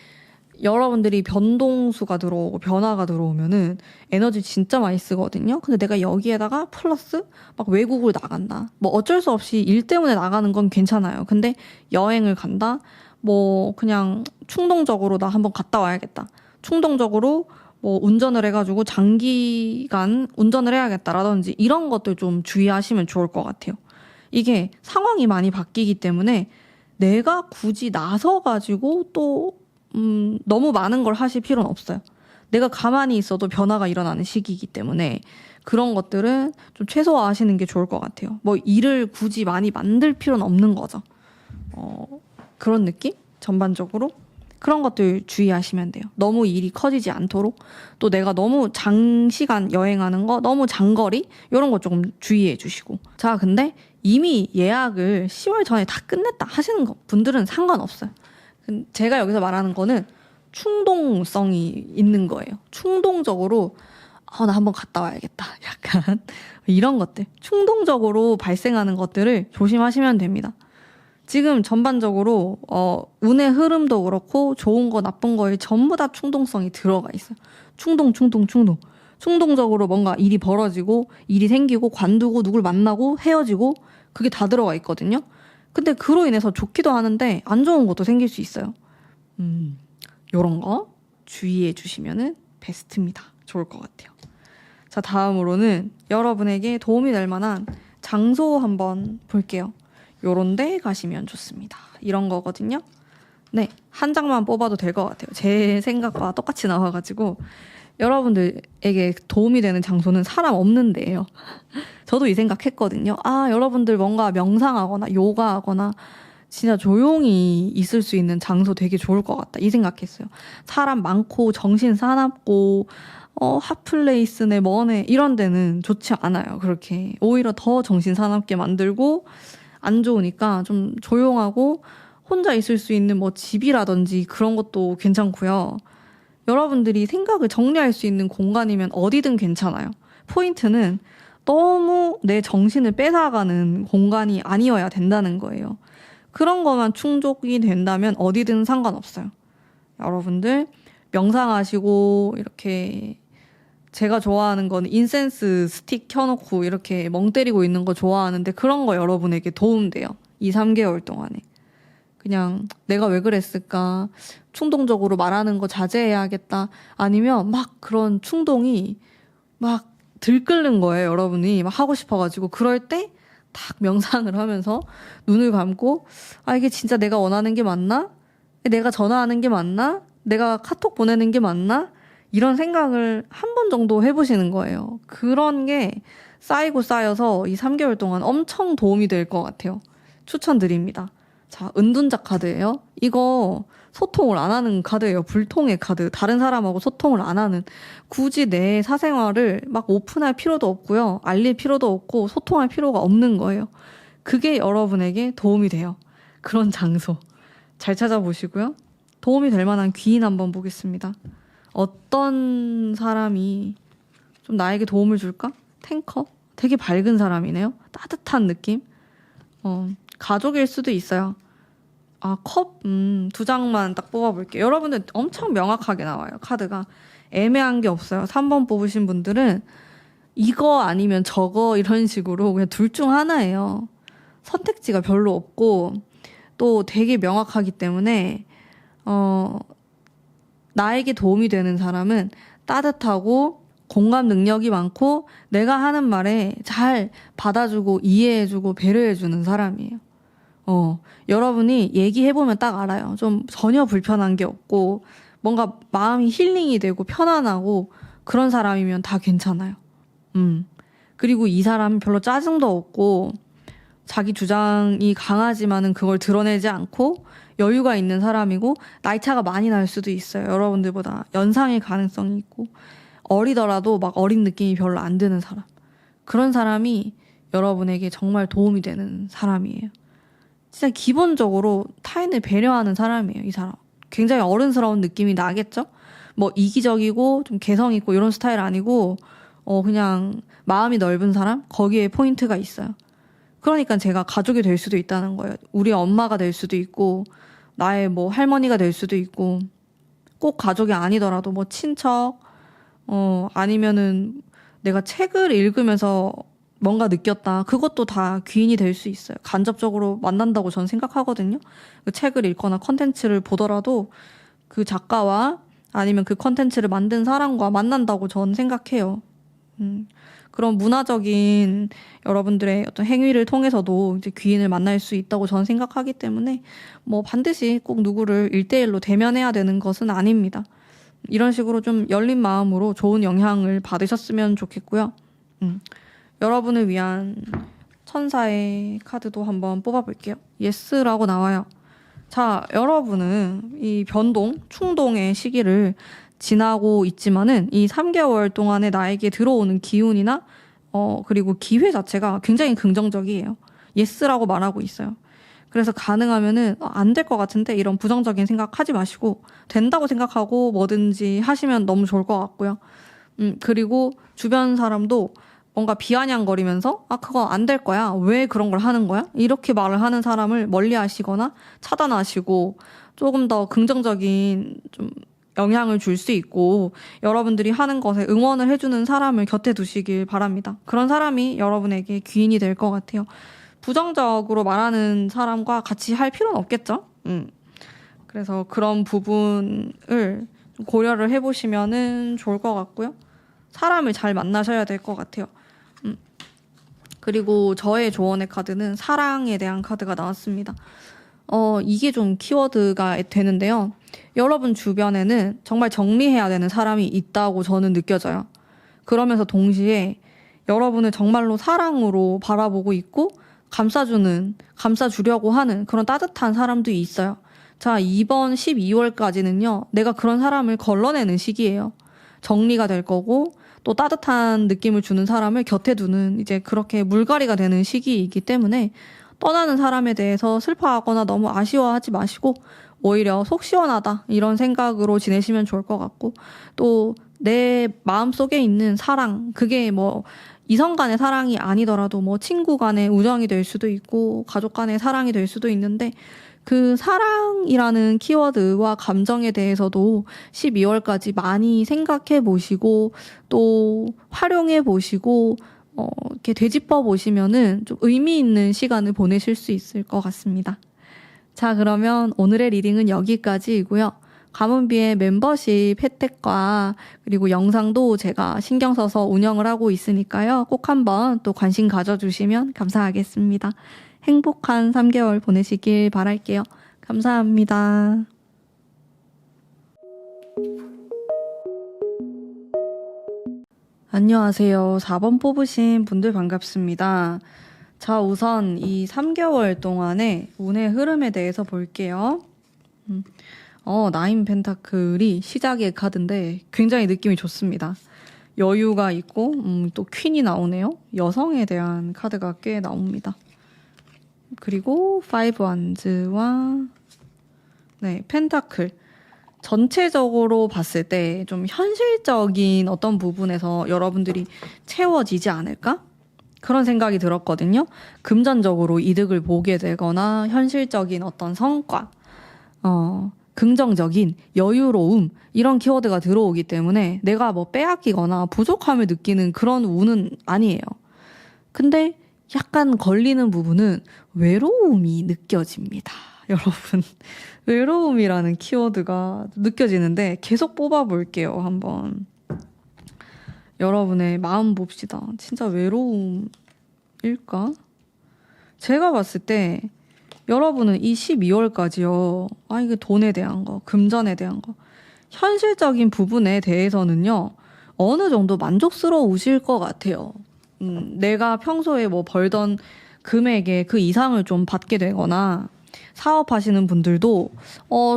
여러분들이 변동수가 들어오고 변화가 들어오면은 에너지 진짜 많이 쓰거든요. 근데 내가 여기에다가 플러스 막 외국을 나간다. 뭐 어쩔 수 없이 일 때문에 나가는 건 괜찮아요. 근데 여행을 간다? 뭐 그냥 충동적으로 나 한번 갔다 와야겠다. 충동적으로 뭐 운전을 해가지고 장기간 운전을 해야겠다라든지 이런 것들 좀 주의하시면 좋을 것 같아요. 이게 상황이 많이 바뀌기 때문에 내가 굳이 나서가지고 또 너무 많은 걸 하실 필요는 없어요. 내가 가만히 있어도 변화가 일어나는 시기이기 때문에 그런 것들은 좀 최소화하시는 게 좋을 것 같아요. 뭐 일을 굳이 많이 만들 필요는 없는 거죠. 그런 느낌? 전반적으로? 그런 것들 주의하시면 돼요. 너무 일이 커지지 않도록. 또 내가 너무 장시간 여행하는 거, 너무 장거리? 이런 거 조금 주의해 주시고. 자, 근데 이미 예약을 10월 전에 다 끝냈다 하시는 분들은 상관없어요. 제가 여기서 말하는 거는 충동성이 있는 거예요. 충동적으로 나 한번 갔다 와야겠다. 약간 이런 것들. 충동적으로 발생하는 것들을 조심하시면 됩니다. 지금 전반적으로 운의 흐름도 그렇고 좋은 거 나쁜 거에 전부 다 충동성이 들어가 있어요. 충동. 충동적으로 뭔가 일이 벌어지고 일이 생기고 관두고 누굴 만나고 헤어지고 그게 다 들어가 있거든요. 근데 그로 인해서 좋기도 하는데 안 좋은 것도 생길 수 있어요. 요런 거 주의해 주시면은 베스트입니다. 좋을 것 같아요. 자, 다음으로는 여러분에게 도움이 될 만한 장소 한번 볼게요. 요런 데 가시면 좋습니다. 이런 거거든요. 네, 한 장만 뽑아도 될 것 같아요. 제 생각과 똑같이 나와가지고 여러분들에게 도움이 되는 장소는 사람 없는 데예요. 저도 이 생각했거든요. 여러분들 뭔가 명상하거나 요가하거나 진짜 조용히 있을 수 있는 장소 되게 좋을 것 같다. 이 생각했어요. 사람 많고 정신 사납고 핫플레이스네 뭐네 이런 데는 좋지 않아요. 그렇게 오히려 더 정신 사납게 만들고 안 좋으니까 좀 조용하고 혼자 있을 수 있는 뭐 집이라든지 그런 것도 괜찮고요. 여러분들이 생각을 정리할 수 있는 공간이면 어디든 괜찮아요. 포인트는 너무 내 정신을 뺏어가는 공간이 아니어야 된다는 거예요. 그런 것만 충족이 된다면 어디든 상관없어요. 여러분들 명상하시고 이렇게 제가 좋아하는 건 인센스 스틱 켜놓고 이렇게 멍 때리고 있는 거 좋아하는데 그런 거 여러분에게 도움돼요. 2, 3개월 동안에. 그냥 내가 왜 그랬을까? 충동적으로 말하는 거 자제해야겠다. 아니면 막 그런 충동이 막 들끓는 거예요. 여러분이 막 하고 싶어가지고. 그럴 때 딱 명상을 하면서 눈을 감고 이게 진짜 내가 원하는 게 맞나? 내가 전화하는 게 맞나? 내가 카톡 보내는 게 맞나? 이런 생각을 한 번 정도 해보시는 거예요. 그런 게 쌓이고 쌓여서 이 3개월 동안 엄청 도움이 될 것 같아요. 추천드립니다. 자, 은둔자 카드예요. 이거 소통을 안 하는 카드예요. 불통의 카드. 다른 사람하고 소통을 안 하는. 굳이 내 사생활을 막 오픈할 필요도 없고요. 알릴 필요도 없고 소통할 필요가 없는 거예요. 그게 여러분에게 도움이 돼요. 그런 장소. 잘 찾아보시고요. 도움이 될 만한 귀인 한번 보겠습니다. 어떤 사람이 좀 나에게 도움을 줄까? 탱커? 되게 밝은 사람이네요. 따뜻한 느낌? 가족일 수도 있어요. 컵? 2장만 딱 뽑아볼게요. 여러분들 엄청 명확하게 나와요. 카드가. 애매한 게 없어요. 3번 뽑으신 분들은 이거 아니면 저거 이런 식으로 그냥 둘 중 하나예요. 선택지가 별로 없고 또 되게 명확하기 때문에 나에게 도움이 되는 사람은 따뜻하고 공감 능력이 많고 내가 하는 말에 잘 받아주고 이해해주고 배려해주는 사람이에요. 여러분이 얘기해보면 딱 알아요. 좀 전혀 불편한 게 없고 뭔가 마음이 힐링이 되고 편안하고 그런 사람이면 다 괜찮아요. 그리고 이 사람은 별로 짜증도 없고 자기 주장이 강하지만은 그걸 드러내지 않고 여유가 있는 사람이고 나이 차가 많이 날 수도 있어요. 여러분들보다 연상일 가능성이 있고 어리더라도 막 어린 느낌이 별로 안 드는 사람. 그런 사람이 여러분에게 정말 도움이 되는 사람이에요. 진짜 기본적으로 타인을 배려하는 사람이에요. 이 사람. 굉장히 어른스러운 느낌이 나겠죠? 뭐 이기적이고 좀 개성 있고 이런 스타일 아니고 그냥 마음이 넓은 사람? 거기에 포인트가 있어요. 그러니까 제가 가족이 될 수도 있다는 거예요. 우리 엄마가 될 수도 있고, 나의 뭐 할머니가 될 수도 있고, 꼭 가족이 아니더라도 뭐 친척, 아니면은 내가 책을 읽으면서 뭔가 느꼈다. 그것도 다 귀인이 될 수 있어요. 간접적으로 만난다고 저는 생각하거든요. 그 책을 읽거나 컨텐츠를 보더라도 그 작가와 아니면 그 컨텐츠를 만든 사람과 만난다고 저는 생각해요. 그런 문화적인 여러분들의 어떤 행위를 통해서도 이제 귀인을 만날 수 있다고 저는 생각하기 때문에 뭐 반드시 꼭 누구를 1대1로 대면해야 되는 것은 아닙니다. 이런 식으로 좀 열린 마음으로 좋은 영향을 받으셨으면 좋겠고요. 여러분을 위한 천사의 카드도 한번 뽑아볼게요. 예스라고 나와요. 자, 여러분은 이 변동, 충동의 시기를 지나고 있지만은 이 3개월 동안에 나에게 들어오는 기운이나 그리고 기회 자체가 굉장히 긍정적이에요. 예스라고 말하고 있어요. 그래서 가능하면은 안 될 것 같은데 이런 부정적인 생각 하지 마시고 된다고 생각하고 뭐든지 하시면 너무 좋을 것 같고요. 그리고 주변 사람도 뭔가 비아냥거리면서 그거 안 될 거야. 왜 그런 걸 하는 거야? 이렇게 말을 하는 사람을 멀리 하시거나 차단하시고 조금 더 긍정적인 좀 영향을 줄 수 있고 여러분들이 하는 것에 응원을 해주는 사람을 곁에 두시길 바랍니다. 그런 사람이 여러분에게 귀인이 될 것 같아요. 부정적으로 말하는 사람과 같이 할 필요는 없겠죠? 그래서 그런 부분을 고려를 해보시면은 좋을 것 같고요. 사람을 잘 만나셔야 될 것 같아요. 그리고 저의 조언의 카드는 사랑에 대한 카드가 나왔습니다. 이게 좀 키워드가 되는데요. 여러분 주변에는 정말 정리해야 되는 사람이 있다고 저는 느껴져요. 그러면서 동시에 여러분을 정말로 사랑으로 바라보고 있고 감싸주려고 하는 그런 따뜻한 사람도 있어요. 자, 이번 12월까지는요. 내가 그런 사람을 걸러내는 시기예요. 정리가 될 거고 또 따뜻한 느낌을 주는 사람을 곁에 두는 이제 그렇게 물갈이가 되는 시기이기 때문에 떠나는 사람에 대해서 슬퍼하거나 너무 아쉬워하지 마시고 오히려 속 시원하다 이런 생각으로 지내시면 좋을 것 같고 또 내 마음속에 있는 사랑 그게 뭐 이성 간의 사랑이 아니더라도 뭐 친구 간의 우정이 될 수도 있고 가족 간의 사랑이 될 수도 있는데 그 사랑이라는 키워드와 감정에 대해서도 12월까지 많이 생각해 보시고 또 활용해 보시고 이렇게 되짚어 보시면은 좀 의미 있는 시간을 보내실 수 있을 것 같습니다. 자, 그러면 오늘의 리딩은 여기까지이고요. 가문비의 멤버십 혜택과 그리고 영상도 제가 신경 써서 운영을 하고 있으니까요. 꼭 한번 또 관심 가져주시면 감사하겠습니다. 행복한 3개월 보내시길 바랄게요. 감사합니다. 안녕하세요. 4번 뽑으신 분들 반갑습니다. 자, 우선 이 3개월 동안의 운의 흐름에 대해서 볼게요. 나인 펜타클이 시작의 카드인데 굉장히 느낌이 좋습니다. 여유가 있고 또 퀸이 나오네요. 여성에 대한 카드가 꽤 나옵니다. 그리고 5 완즈와 펜타클. 전체적으로 봤을 때 좀 현실적인 어떤 부분에서 여러분들이 채워지지 않을까? 그런 생각이 들었거든요. 금전적으로 이득을 보게 되거나 현실적인 어떤 성과, 긍정적인 여유로움 이런 키워드가 들어오기 때문에 내가 뭐 빼앗기거나 부족함을 느끼는 그런 운은 아니에요. 근데 약간 걸리는 부분은 외로움이 느껴집니다. 여러분 외로움이라는 키워드가 느껴지는데 계속 뽑아볼게요. 한번 여러분의 마음 봅시다. 진짜 외로움일까? 제가 봤을 때 여러분은 이 12월까지요. 이게 돈에 대한 거, 금전에 대한 거, 현실적인 부분에 대해서는요. 어느 정도 만족스러우실 것 같아요. 내가 평소에 뭐 벌던 금액의 그 이상을 좀 받게 되거나 사업하시는 분들도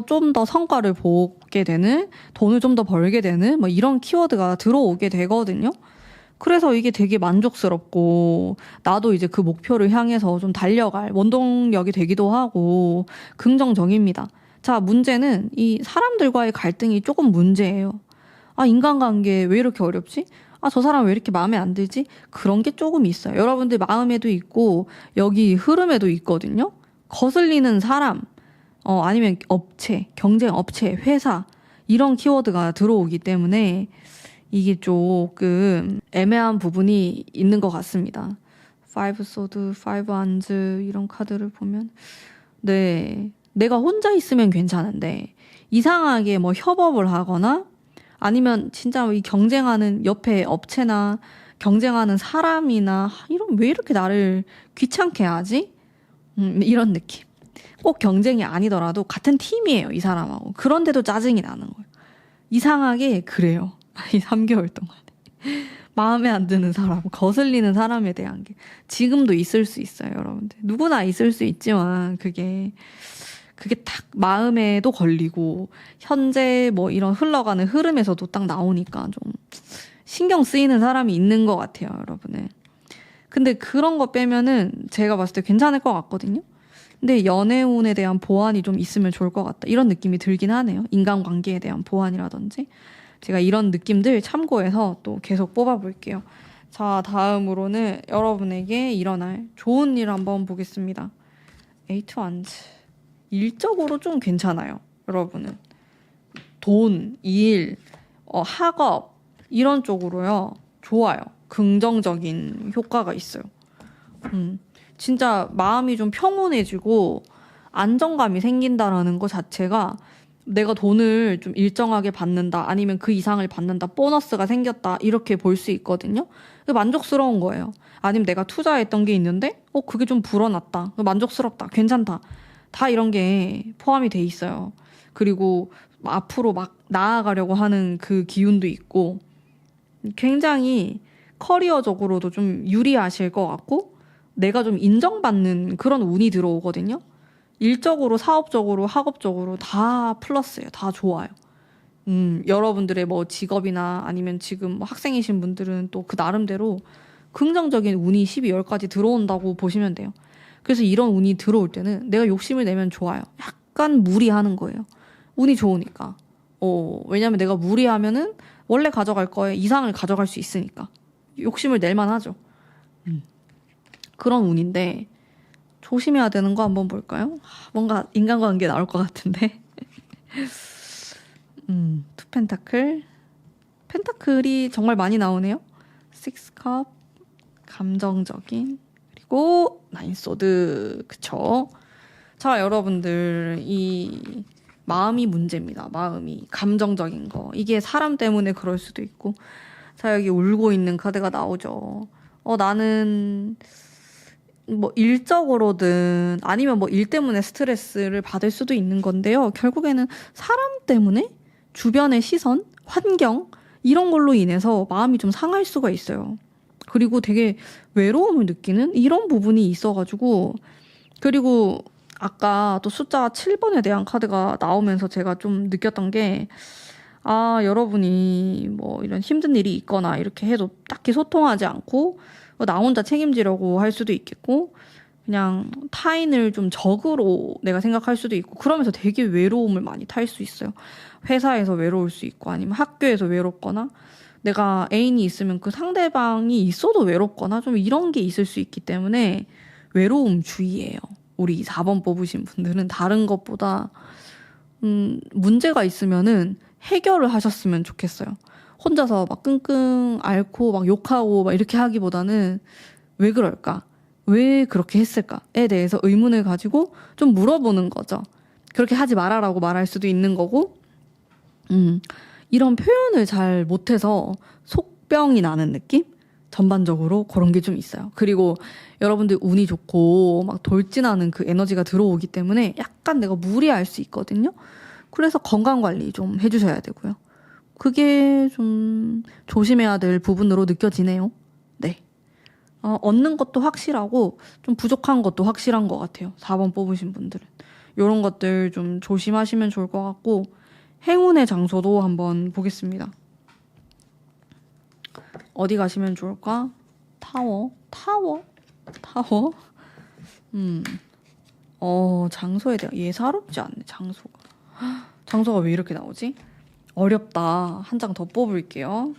좀 더 성과를 보게 되는, 돈을 좀 더 벌게 되는 뭐 이런 키워드가 들어오게 되거든요. 그래서 이게 되게 만족스럽고 나도 이제 그 목표를 향해서 좀 달려갈 원동력이 되기도 하고 긍정적입니다. 자, 문제는 이 사람들과의 갈등이 조금 문제예요. 인간관계 왜 이렇게 어렵지? 아, 저 사람 왜 이렇게 마음에 안 들지? 그런 게 조금 있어요. 여러분들 마음에도 있고 여기 흐름에도 있거든요. 거슬리는 사람, 아니면 업체, 경쟁 업체, 회사 이런 키워드가 들어오기 때문에 이게 조금 애매한 부분이 있는 것 같습니다. 5 소드, 5 안즈 이런 카드를 보면 네, 내가 혼자 있으면 괜찮은데 이상하게 뭐 협업을 하거나 아니면 진짜 이 경쟁하는 옆에 업체나 경쟁하는 사람이나 이런 왜 이렇게 나를 귀찮게 하지? 이런 느낌. 꼭 경쟁이 아니더라도 같은 팀이에요, 이 사람하고. 그런데도 짜증이 나는 거예요. 이상하게 그래요. 이 3개월 동안에. 마음에 안 드는 사람, 거슬리는 사람에 대한 게 지금도 있을 수 있어요, 여러분들. 누구나 있을 수 있지만 그게 딱 마음에도 걸리고 현재 뭐 이런 흘러가는 흐름에서도 딱 나오니까 좀 신경 쓰이는 사람이 있는 것 같아요, 여러분은. 근데 그런 거 빼면은 제가 봤을 때 괜찮을 것 같거든요. 근데 연애운에 대한 보완이 좀 있으면 좋을 것 같다. 이런 느낌이 들긴 하네요. 인간관계에 대한 보완이라든지. 제가 이런 느낌들 참고해서 또 계속 뽑아볼게요. 자, 다음으로는 여러분에게 일어날 좋은 일 한번 보겠습니다. 에이트 완즈. 일적으로 좀 괜찮아요, 여러분은. 돈, 일, 학업 이런 쪽으로요. 좋아요. 긍정적인 효과가 있어요. 진짜 마음이 좀 평온해지고 안정감이 생긴다라는 것 자체가 내가 돈을 좀 일정하게 받는다 아니면 그 이상을 받는다 보너스가 생겼다 이렇게 볼 수 있거든요. 만족스러운 거예요. 아니면 내가 투자했던 게 있는데 그게 좀 불어났다. 만족스럽다. 괜찮다. 다 이런 게 포함이 돼 있어요. 그리고 앞으로 막 나아가려고 하는 그 기운도 있고 굉장히 커리어적으로도 좀 유리하실 것 같고 내가 좀 인정받는 그런 운이 들어오거든요. 일적으로, 사업적으로, 학업적으로 다 플러스예요. 다 좋아요. 여러분들의 뭐 직업이나 아니면 지금 뭐 학생이신 분들은 또 그 나름대로 긍정적인 운이 12월까지 들어온다고 보시면 돼요. 그래서 이런 운이 들어올 때는 내가 욕심을 내면 좋아요. 약간 무리하는 거예요. 운이 좋으니까. 왜냐면 내가 무리하면은 원래 가져갈 거에 이상을 가져갈 수 있으니까. 욕심을 낼 만하죠. 그런 운인데 조심해야 되는 거 한번 볼까요? 뭔가 인간관계 나올 것 같은데. 투 펜타클. 펜타클이 정말 많이 나오네요. 식스컵. 감정적인. 그리고 나인 소드. 그쵸? 자, 여러분들 이 마음이 문제입니다. 마음이 감정적인 거. 이게 사람 때문에 그럴 수도 있고. 자, 여기 울고 있는 카드가 나오죠. 나는 뭐 일적으로든 아니면 뭐 일 때문에 스트레스를 받을 수도 있는 건데요. 결국에는 사람 때문에 주변의 시선, 환경 이런 걸로 인해서 마음이 좀 상할 수가 있어요. 그리고 되게 외로움을 느끼는 이런 부분이 있어가지고 그리고 아까 또 숫자 7번에 대한 카드가 나오면서 제가 좀 느꼈던 게 여러분이 뭐 이런 힘든 일이 있거나 이렇게 해도 딱히 소통하지 않고 나 혼자 책임지려고 할 수도 있겠고 그냥 타인을 좀 적으로 내가 생각할 수도 있고 그러면서 되게 외로움을 많이 탈 수 있어요. 회사에서 외로울 수 있고 아니면 학교에서 외롭거나 내가 애인이 있으면 그 상대방이 있어도 외롭거나 좀 이런 게 있을 수 있기 때문에 외로움 주의예요. 우리 4번 뽑으신 분들은 다른 것보다 문제가 있으면은 해결을 하셨으면 좋겠어요. 혼자서 막 끙끙 앓고 막 욕하고 막 이렇게 하기보다는 왜 그럴까? 왜 그렇게 했을까?에 대해서 의문을 가지고 좀 물어보는 거죠. 그렇게 하지 말아라고 말할 수도 있는 거고, 이런 표현을 잘 못해서 속병이 나는 느낌? 전반적으로 그런 게 좀 있어요. 그리고 여러분들 운이 좋고 막 돌진하는 그 에너지가 들어오기 때문에 약간 내가 무리할 수 있거든요. 그래서 건강관리 좀 해주셔야 되고요. 그게 좀 조심해야 될 부분으로 느껴지네요. 네. 얻는 것도 확실하고 좀 부족한 것도 확실한 것 같아요. 4번 뽑으신 분들은. 이런 것들 좀 조심하시면 좋을 것 같고 행운의 장소도 한번 보겠습니다. 어디 가시면 좋을까? 타워. 장소에 대한 예사롭지 않네, 장소가. 장소가 왜 이렇게 나오지? 어렵다. 한 장 더 뽑을게요.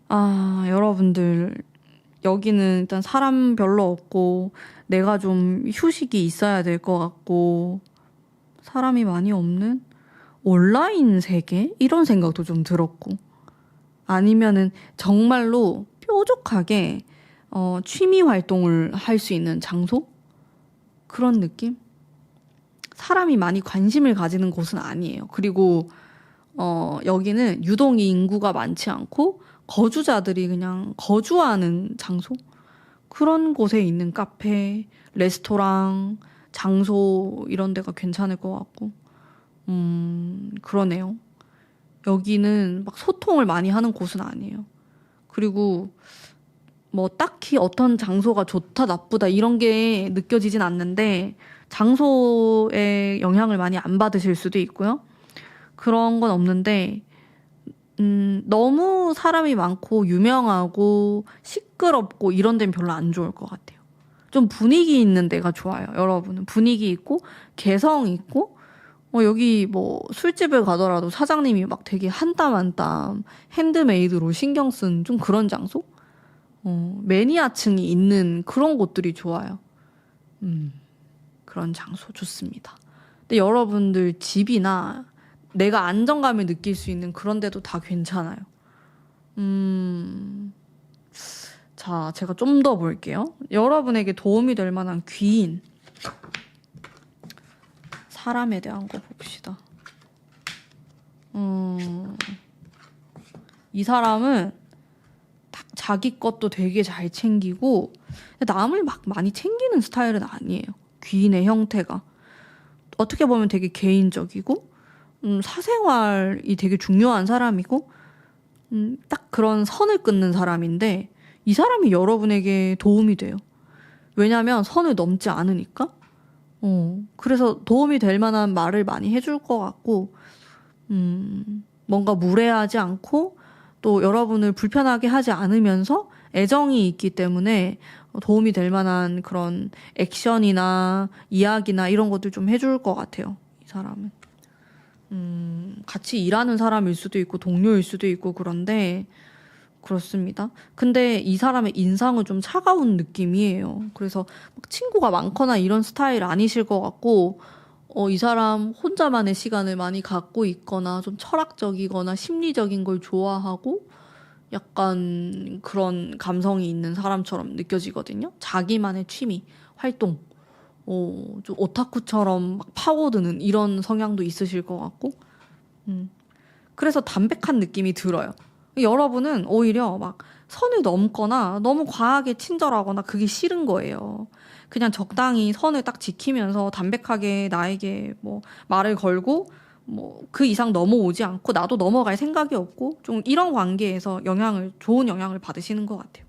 여러분들, 여기는 일단 사람 별로 없고, 내가 좀 휴식이 있어야 될 것 같고, 사람이 많이 없는 온라인 세계? 이런 생각도 좀 들었고, 아니면은 정말로 뾰족하게 취미 활동을 할 수 있는 장소? 그런 느낌? 사람이 많이 관심을 가지는 곳은 아니에요. 그리고 여기는 유동이 인구가 많지 않고 거주자들이 그냥 거주하는 장소? 그런 곳에 있는 카페, 레스토랑, 장소 이런 데가 괜찮을 것 같고. 그러네요. 여기는 막 소통을 많이 하는 곳은 아니에요. 그리고 뭐 딱히 어떤 장소가 좋다, 나쁘다 이런 게 느껴지진 않는데 장소에 영향을 많이 안 받으실 수도 있고요. 그런 건 없는데 너무 사람이 많고 유명하고 시끄럽고 이런 데는 별로 안 좋을 것 같아요. 좀 분위기 있는 데가 좋아요. 여러분은 분위기 있고 개성 있고 여기 뭐 술집을 가더라도 사장님이 막 되게 한 땀 한 땀 핸드메이드로 신경 쓴 좀 그런 장소? 매니아층이 있는 그런 곳들이 좋아요. 그런 장소 좋습니다. 근데 여러분들 집이나 내가 안정감을 느낄 수 있는 그런 데도 다 괜찮아요. 자, 제가 좀 더 볼게요. 여러분에게 도움이 될 만한 귀인. 사람에 대한 거 봅시다. 이 사람은 딱 자기 것도 되게 잘 챙기고 남을 막 많이 챙기는 스타일은 아니에요. 귀인의 형태가. 어떻게 보면 되게 개인적이고 사생활이 되게 중요한 사람이고 딱 그런 선을 끊는 사람인데 이 사람이 여러분에게 도움이 돼요. 왜냐면 선을 넘지 않으니까. 그래서 도움이 될 만한 말을 많이 해줄 것 같고 뭔가 무례하지 않고 또 여러분을 불편하게 하지 않으면서 애정이 있기 때문에 도움이 될 만한 그런 액션이나 이야기나 이런 것들 좀 해줄 것 같아요. 이 사람은. 같이 일하는 사람일 수도 있고 동료일 수도 있고 그런데 그렇습니다. 근데 이 사람의 인상은 좀 차가운 느낌이에요. 그래서 막 친구가 많거나 이런 스타일 아니실 것 같고 이 사람 혼자만의 시간을 많이 갖고 있거나 좀 철학적이거나 심리적인 걸 좋아하고 약간 그런 감성이 있는 사람처럼 느껴지거든요. 자기만의 취미, 활동, 좀 오타쿠처럼 막 파고드는 이런 성향도 있으실 것 같고, 그래서 담백한 느낌이 들어요. 여러분은 오히려 막 선을 넘거나 너무 과하게 친절하거나 그게 싫은 거예요. 그냥 적당히 선을 딱 지키면서 담백하게 나에게 뭐 말을 걸고 뭐 그 이상 넘어오지 않고 나도 넘어갈 생각이 없고 좀 이런 관계에서 좋은 영향을 받으시는 것 같아요.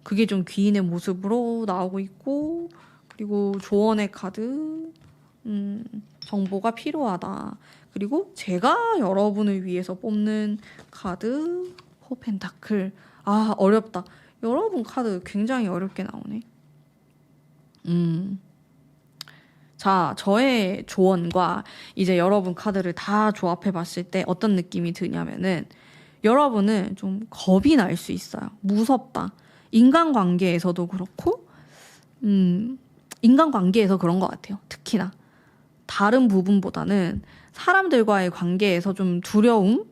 그게 좀 귀인의 모습으로 나오고 있고 그리고 조언의 카드 정보가 필요하다. 그리고 제가 여러분을 위해서 뽑는 카드 포펜타클. 어렵다. 여러분 카드 굉장히 어렵게 나오네. 자, 저의 조언과 이제 여러분 카드를 다 조합해 봤을 때 어떤 느낌이 드냐면은 여러분은 좀 겁이 날 수 있어요. 무섭다. 인간관계에서도 그렇고, 인간관계에서 그런 것 같아요. 특히나. 다른 부분보다는 사람들과의 관계에서 좀 두려움?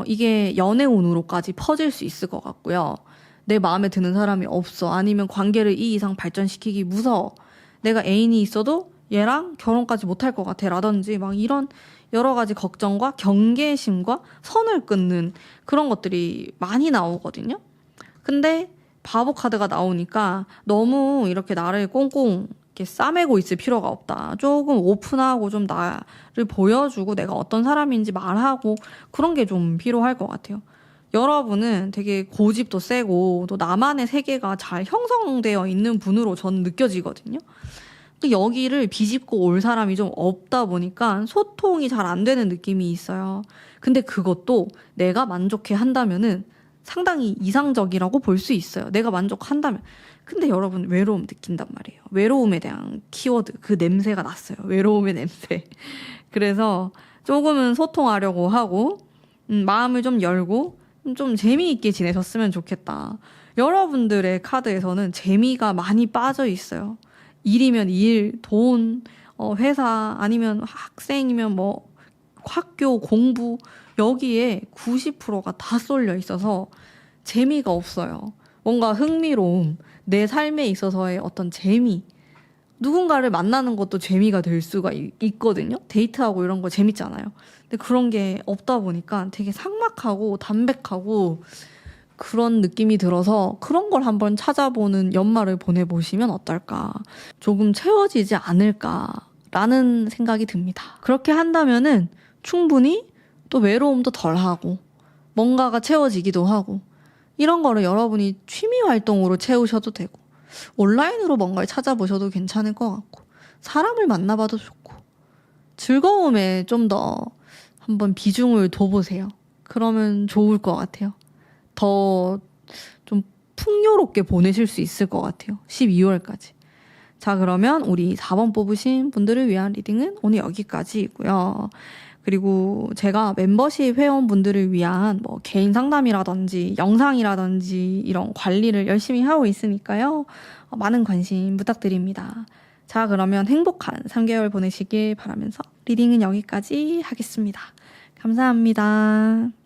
이게 연애운으로까지 퍼질 수 있을 것 같고요. 내 마음에 드는 사람이 없어. 아니면 관계를 이 이상 발전시키기 무서워. 내가 애인이 있어도 얘랑 결혼까지 못할 것 같아. 라든지 막 이런 여러 가지 걱정과 경계심과 선을 끊는 그런 것들이 많이 나오거든요. 근데 바보 카드가 나오니까 너무 이렇게 나를 꽁꽁 이렇게 싸매고 있을 필요가 없다. 조금 오픈하고 좀 나를 보여주고 내가 어떤 사람인지 말하고 그런 게 좀 필요할 것 같아요. 여러분은 되게 고집도 세고 또 나만의 세계가 잘 형성되어 있는 분으로 전 느껴지거든요. 여기를 비집고 올 사람이 좀 없다 보니까 소통이 잘 안 되는 느낌이 있어요. 근데 그것도 내가 만족해 한다면은 상당히 이상적이라고 볼 수 있어요. 내가 만족한다면. 근데 여러분 외로움 느낀단 말이에요. 외로움에 대한 키워드, 그 냄새가 났어요. 외로움의 냄새. 그래서 조금은 소통하려고 하고 마음을 좀 열고 좀 재미있게 지내셨으면 좋겠다. 여러분들의 카드에서는 재미가 많이 빠져 있어요. 일이면 일, 돈, 회사, 아니면 학생이면 뭐 학교, 공부, 여기에 90%가 다 쏠려 있어서 재미가 없어요. 뭔가 흥미로움, 내 삶에 있어서의 어떤 재미, 누군가를 만나는 것도 재미가 될 수가 있거든요. 데이트하고 이런 거 재밌잖아요. 근데 그런 게 없다 보니까 되게 삭막하고 담백하고 그런 느낌이 들어서 그런 걸 한번 찾아보는 연말을 보내보시면 어떨까. 조금 채워지지 않을까라는 생각이 듭니다. 그렇게 한다면은 충분히 또 외로움도 덜하고 뭔가가 채워지기도 하고 이런 거를 여러분이 취미 활동으로 채우셔도 되고 온라인으로 뭔가를 찾아보셔도 괜찮을 것 같고 사람을 만나봐도 좋고 즐거움에 좀 더 한번 비중을 둬보세요. 그러면 좋을 것 같아요. 더 좀 풍요롭게 보내실 수 있을 것 같아요. 12월까지. 자, 그러면 우리 4번 뽑으신 분들을 위한 리딩은 오늘 여기까지이고요. 그리고 제가 멤버십 회원분들을 위한 뭐 개인 상담이라든지 영상이라든지 이런 관리를 열심히 하고 있으니까요. 많은 관심 부탁드립니다. 자, 그러면 행복한 3개월 보내시길 바라면서 리딩은 여기까지 하겠습니다. 감사합니다.